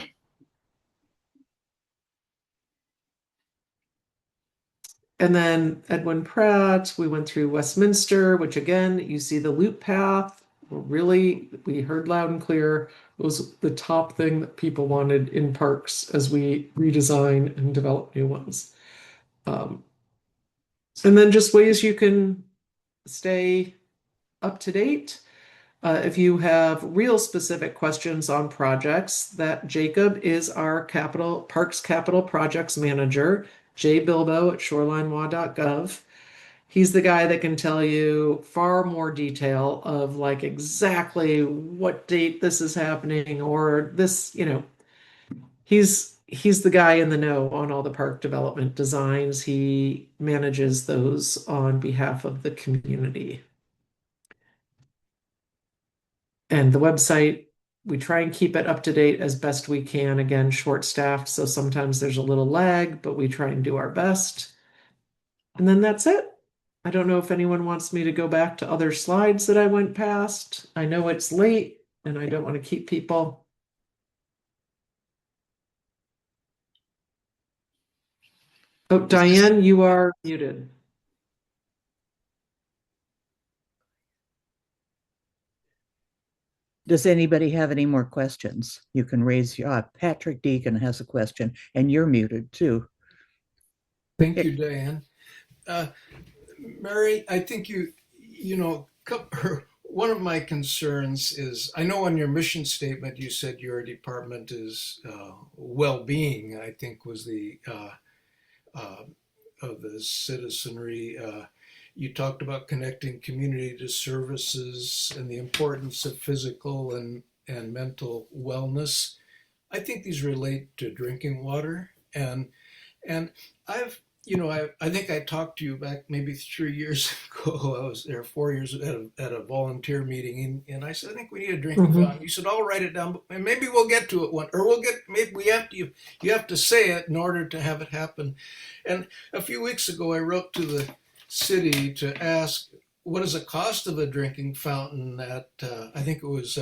And then Edwin Pratt, we went through Westminster, which again, you see the loop path. We heard loud and clear, was the top thing that people wanted in parks as we redesign and develop new ones. And then just ways you can stay up to date. If you have real specific questions on projects, that Jacob is our Parks Capital Projects Manager, Jay Bilbo at shorelinewa.gov. He's the guy that can tell you far more detail of like exactly what date this is happening, or this, he's the guy in the know on all the park development designs. He manages those on behalf of the community. And the website, we try and keep it up to date as best we can. Again, short staffed, so sometimes there's a little lag, but we try and do our best. And then that's it. I don't know if anyone wants me to go back to other slides that I went past. I know it's late and I don't want to keep people. Oh, Diane, you are muted. Does anybody have any more questions? You can raise your, Patrick Deegan has a question, and you're muted too. Thank you, Diane. Mary, I think one of my concerns is, I know on your mission statement you said your department is well-being, I think was the of the citizenry. You talked about connecting community to services and the importance of physical and mental wellness. I think these relate to drinking water, and I think I talked to you back maybe 3 years ago. I was there 4 years at a volunteer meeting, and I said, I think we need a drinking fountain. You said, I'll write it down, and maybe we'll get to it maybe you have to say it in order to have it happen. And a few weeks ago, I wrote to the city to ask, what is the cost of a drinking fountain at, I think it was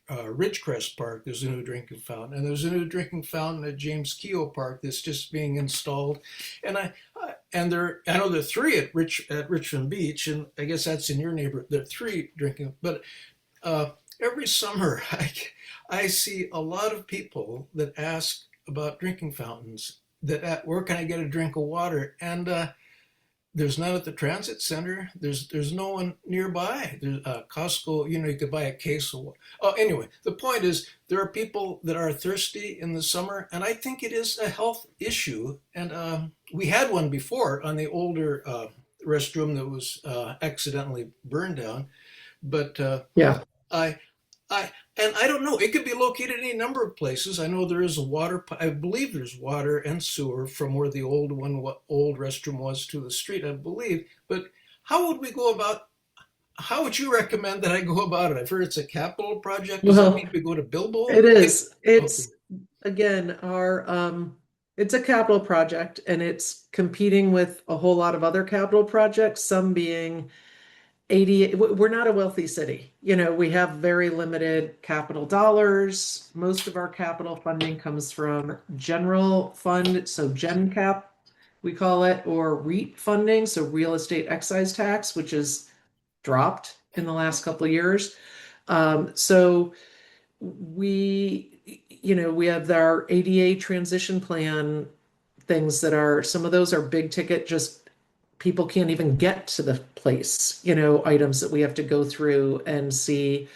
Ridgecrest Park. There's a new drinking fountain, and there's a new drinking fountain at James Keogh Park that's just being installed. And I know there are 3 at Richmond Beach, and I guess that's in your neighborhood. There are 3 drinking, but every summer I see a lot of people that ask about drinking fountains. Where can I get a drink of water? And there's none at the transit center. There's no one nearby. There's Costco, you could buy a case of water. Oh, anyway, the point is there are people that are thirsty in the summer, and I think it is a health issue. And we had one before on the older restroom that was accidentally burned down. But yeah, I don't know. It could be located in any number of places. I know there is I believe there's water and sewer from where the old restroom was to the street, I believe. But how would you recommend that I go about it? I've heard it's a capital project. Does that mean we go to Bilbo? It is. It's again, our It's a capital project and it's competing with a whole lot of other capital projects, some being 80. We're not a wealthy city. We have very limited capital dollars. Most of our capital funding comes from general fund, so Gen Cap, we call it, or REIT funding, so real estate excise tax, which is dropped in the last couple of years. So we have our ADA transition plan things that are, some of those are big ticket, just people can't even get to the place, items that we have to go through and see,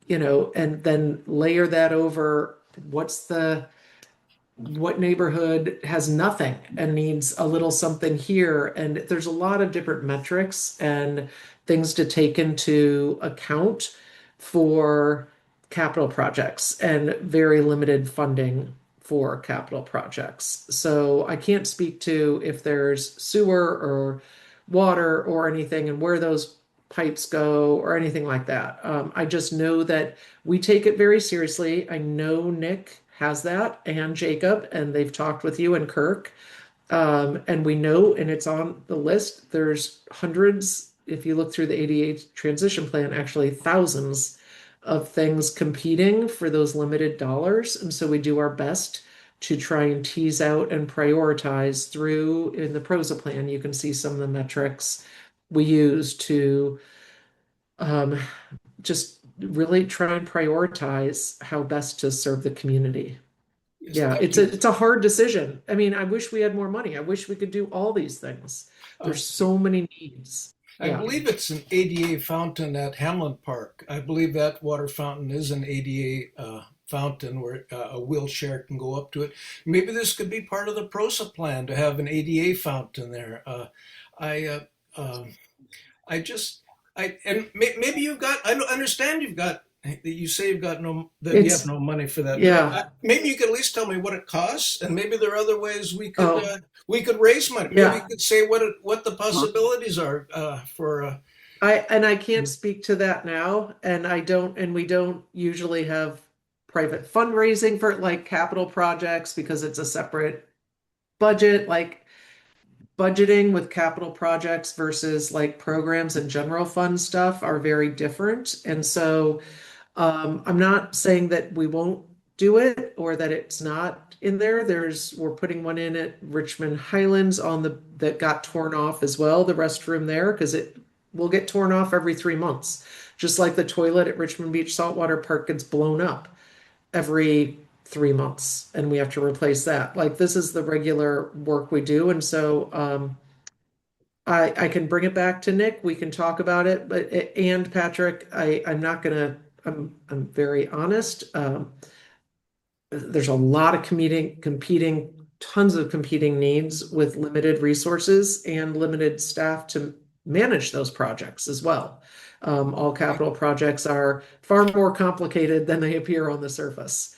and then layer that over what neighborhood has nothing and needs a little something here. And there's a lot of different metrics and things to take into account for capital projects and very limited funding for capital projects. So I can't speak to if there's sewer or water or anything and where those pipes go or anything like that. I just know that we take it very seriously. I know Nick has that and Jacob, and they've talked with you and Kirk. And we know, and it's on the list, there's hundreds, if you look through the ADA transition plan, actually thousands of things competing for those limited dollars. And so we do our best to try and tease out and prioritize through in the PROSA plan. You can see some of the metrics we use to just really try and prioritize how best to serve the community. Yes, Yeah, thank it's you. a hard decision. I mean, I wish we had more money. I wish we could do all these things. There's so many needs. I Yeah. believe it's an ADA fountain at Hamlin Park. I believe that water fountain is an ADA fountain where a wheelchair can go up to it. Maybe this could be part of the PROSA plan to have an ADA fountain there. I I just and maybe you've got. I don't understand. You say you've got you have It's no money for that. yeah. Maybe you could at least tell me what it costs, and maybe there are other ways Oh, we could raise money. Maybe you yeah. could say what the possibilities are for. I can't speak to that now, and we don't usually have private fundraising for like capital projects because it's a separate budget. Like budgeting with capital projects versus like programs and general fund stuff are very different. And so I'm not saying that we won't do it or that it's not in there. We're putting one in at Richmond Highlands that got torn off as well, the restroom there, because it will get torn off every 3 months. Just like the toilet at Richmond Beach Saltwater Park gets blown up every 3 months and we have to replace that. Like this is the regular work we do. And so I can bring it back to Nick. We can talk about it, and Patrick, I'm not gonna. I'm very honest. There's a lot of tons of competing needs with limited resources and limited staff to manage those projects as well. All capital projects are far more complicated than they appear on the surface,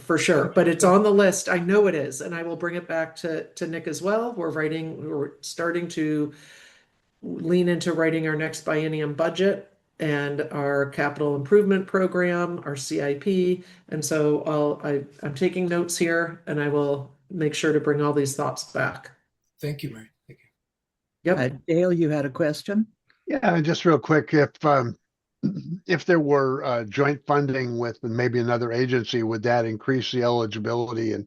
for sure. But it's on the list. I know it is, and I will bring it back to Nick as well. We're starting to lean into writing our next biennium budget and our capital improvement program, our CIP. And so I'm taking notes here, and I will make sure to bring all these thoughts back. Thank you, Mary. Thank you. Yep. Dale, you had a question? Yeah, just real quick, if there were joint funding with maybe another agency, would that increase the eligibility and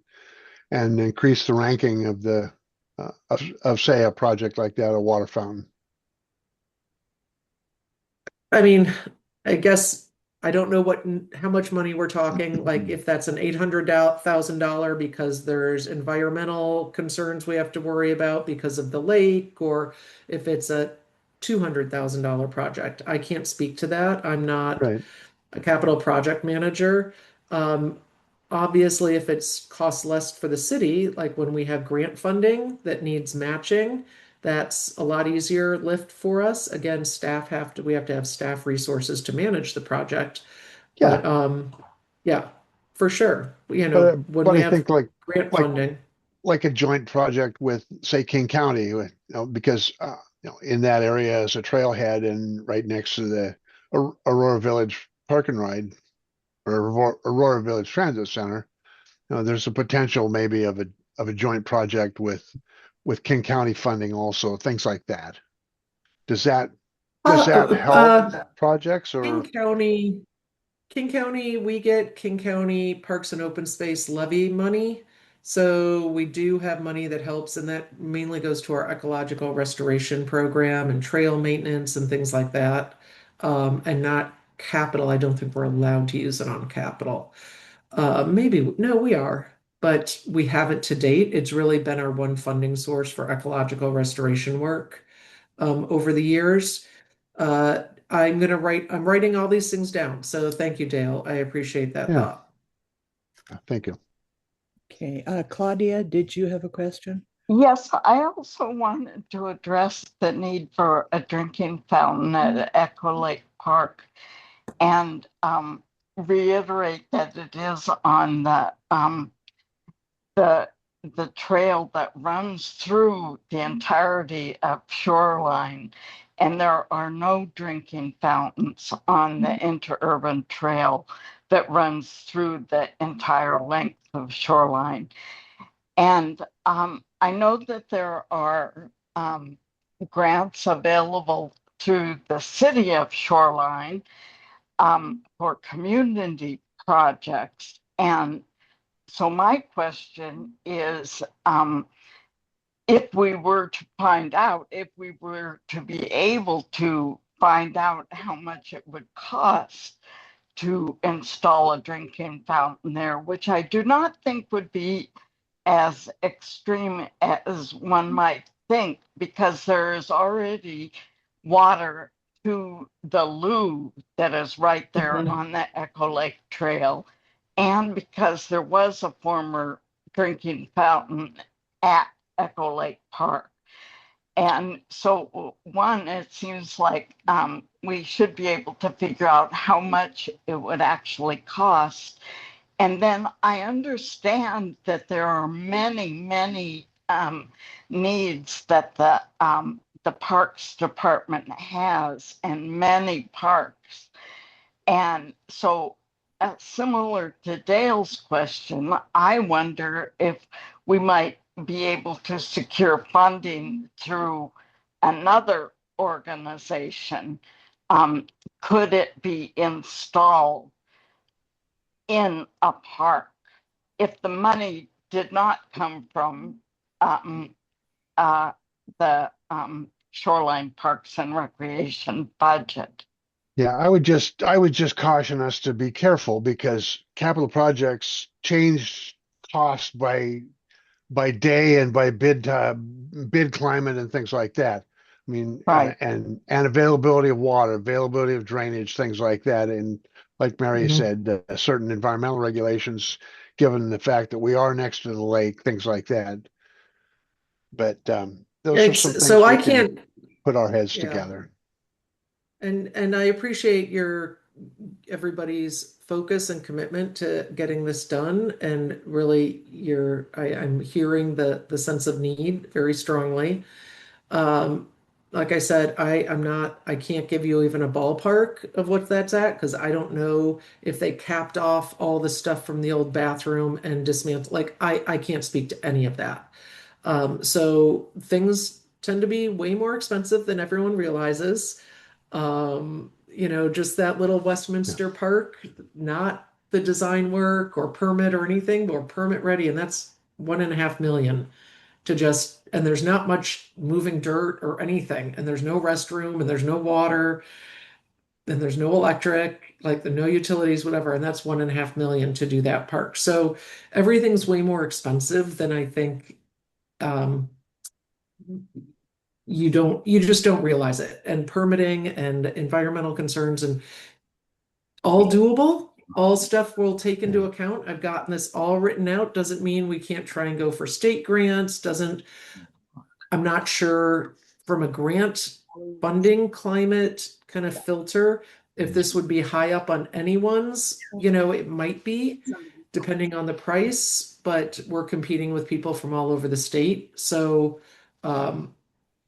increase the ranking of the of say a project like that, a water fountain? I mean, I guess I don't know how much money we're talking. Like if that's an $800,000 because there's environmental concerns we have to worry about because of the lake, or if it's a $200,000 project. I can't speak to that. I'm not Right. a capital project manager. Obviously, if it's costs less for the city, like when we have grant funding that needs matching, that's a lot easier lift for us. Again, we have to have staff resources to manage the project. Yeah. But yeah, for sure. But When but we I have think grant like funding. like a joint project with say King County, because in that area is a trailhead and right next to the Aurora Village Park and Ride or Aurora Village Transit Center. There's a potential maybe of a joint project with King County funding also, things like that. Does that help projects or? King County, we get King County Parks and Open Space levy money. So we do have money that helps, and that mainly goes to our ecological restoration program and trail maintenance and things like that. And not capital. I don't think we're allowed to use it on capital. Maybe, no, we are, but we haven't to date. It's really been our one funding source for ecological restoration work over the years. Uh, I'm writing all these things down. So thank you, Dale. I appreciate that Yeah, thought. thank you. Okay, Claudia, did you have a question? Yes, I also wanted to address the need for a drinking fountain at Echo Lake Park and reiterate that it is on the the trail that runs through the entirety of Shoreline, and there are no drinking fountains on the interurban trail that runs through the entire length of Shoreline. And I know that there are grants available through the city of Shoreline for community projects. And so my question is, if we were to find out, if we were to be able to find out how much it would cost to install a drinking fountain there, which I do not think would be as extreme as one might think, because there is already water to the loo that is right there on the Echo Lake Trail, and because there was a former drinking fountain at Echo Lake Park. And so, one, it seems like we should be able to figure out how much it would actually cost. And then I understand that there are many, many needs that the Parks Department has, and many parks. And so, similar to Dale's question, I wonder if we might be able to secure funding through another organization. Could it be installed in a park if the money did not come from the Shoreline Parks and Recreation budget? Yeah, I would just caution us to be careful because capital projects change cost by day and by bid climate and things like that. I mean, Right. And availability of water, availability of drainage, things like that. And like Mary Mhm. said, certain environmental regulations, given the fact that we are next to the lake, things like that. But those are some So things I we can can't, put our heads yeah. together. And I appreciate everybody's focus and commitment to getting this done. And really I'm hearing the sense of need very strongly. Um, like I said, I can't give you even a ballpark of what that's at because I don't know if they capped off all the stuff from the old bathroom and dismantled. Like I can't speak to any of that. So things tend to be way more expensive than everyone realizes. Just that little Westminster Park, not the design work or permit or anything, but we're permit ready, and that's 1.5 million and there's not much moving dirt or anything, and there's no restroom, and there's no water, and there's no electric, like the no utilities, whatever, and that's 1.5 million to do that park. So everything's way more expensive than I think. Um, you just don't realize it. And permitting and environmental concerns and all doable, all stuff we'll take into account. I've gotten this all written out. Doesn't mean we can't try and go for state grants. I'm not sure from a grant funding climate kind of filter if this would be high up on anyone's, it might be depending on the price, but we're competing with people from all over the state. So,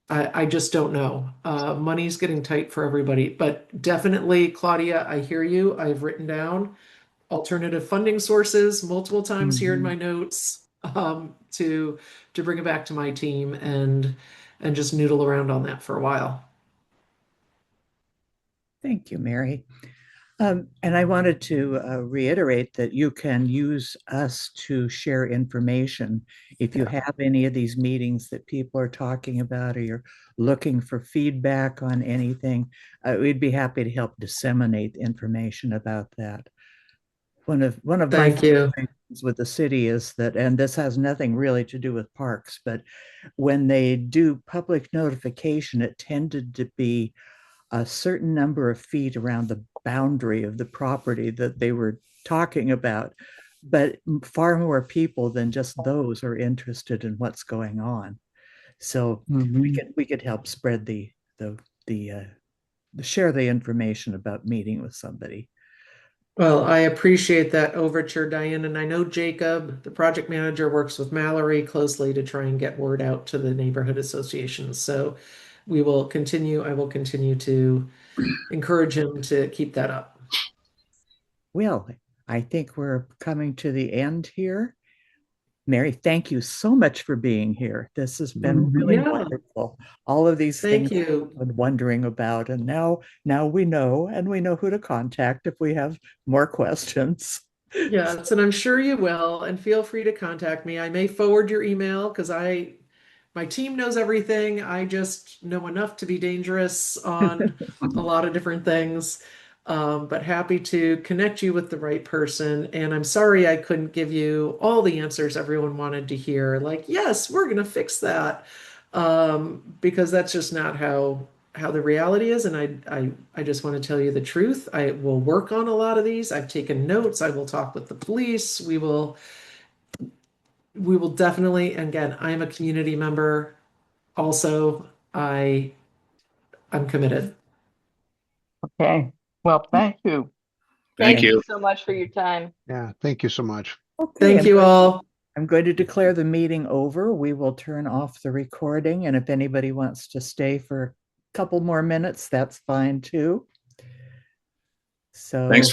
I just don't know. Money's getting tight for everybody, but definitely, Claudia, I hear you. I've written down alternative funding sources multiple times here in my notes. to bring it back to my team and just noodle around on that for a while. Thank you, Mary. And I wanted to reiterate that you can use us to share information. If you have any of these meetings that people are talking about, or you're looking for feedback on anything, we'd be happy to help disseminate information about that. One of my Thank you. frustrations with the city is that, and this has nothing really to do with parks, but when they do public notification, it tended to be a certain number of feet around the boundary of the property that they were talking about, but far more people than just those are interested in what's going on. So we could help spread the share the information about meeting with somebody. Well, I appreciate that overture, Diane, and I know Jacob, the project manager, works with Mallory closely to try and get word out to the neighborhood associations. So I will continue to encourage him to keep that up. Well, I think we're coming to the end here. Mary, thank you so much for being here. This has been really wonderful. All of these Thank things you. I've been wondering about, and now we know, and we know who to contact if we have more questions. Yes, and I'm sure you will. And feel free to contact me. I may forward your email because my team knows everything. I just know enough to be dangerous on a lot of different things. But happy to connect you with the right person. And I'm sorry I couldn't give you all the answers everyone wanted to hear. Like, yes, we're going to fix that. Because that's just not how the reality is. And I just want to tell you the truth. I will work on a lot of these. I've taken notes. I will talk with the police. We will definitely, and again, I'm a community member. Also, I'm committed. Okay. Well, thank you. Thank Thank you you. so much for your time. Yeah, thank you so much. Okay, Thank you all. I'm going to declare the meeting over. We will turn off the recording, and if anybody wants to stay for a couple more minutes, that's fine too. So Thanks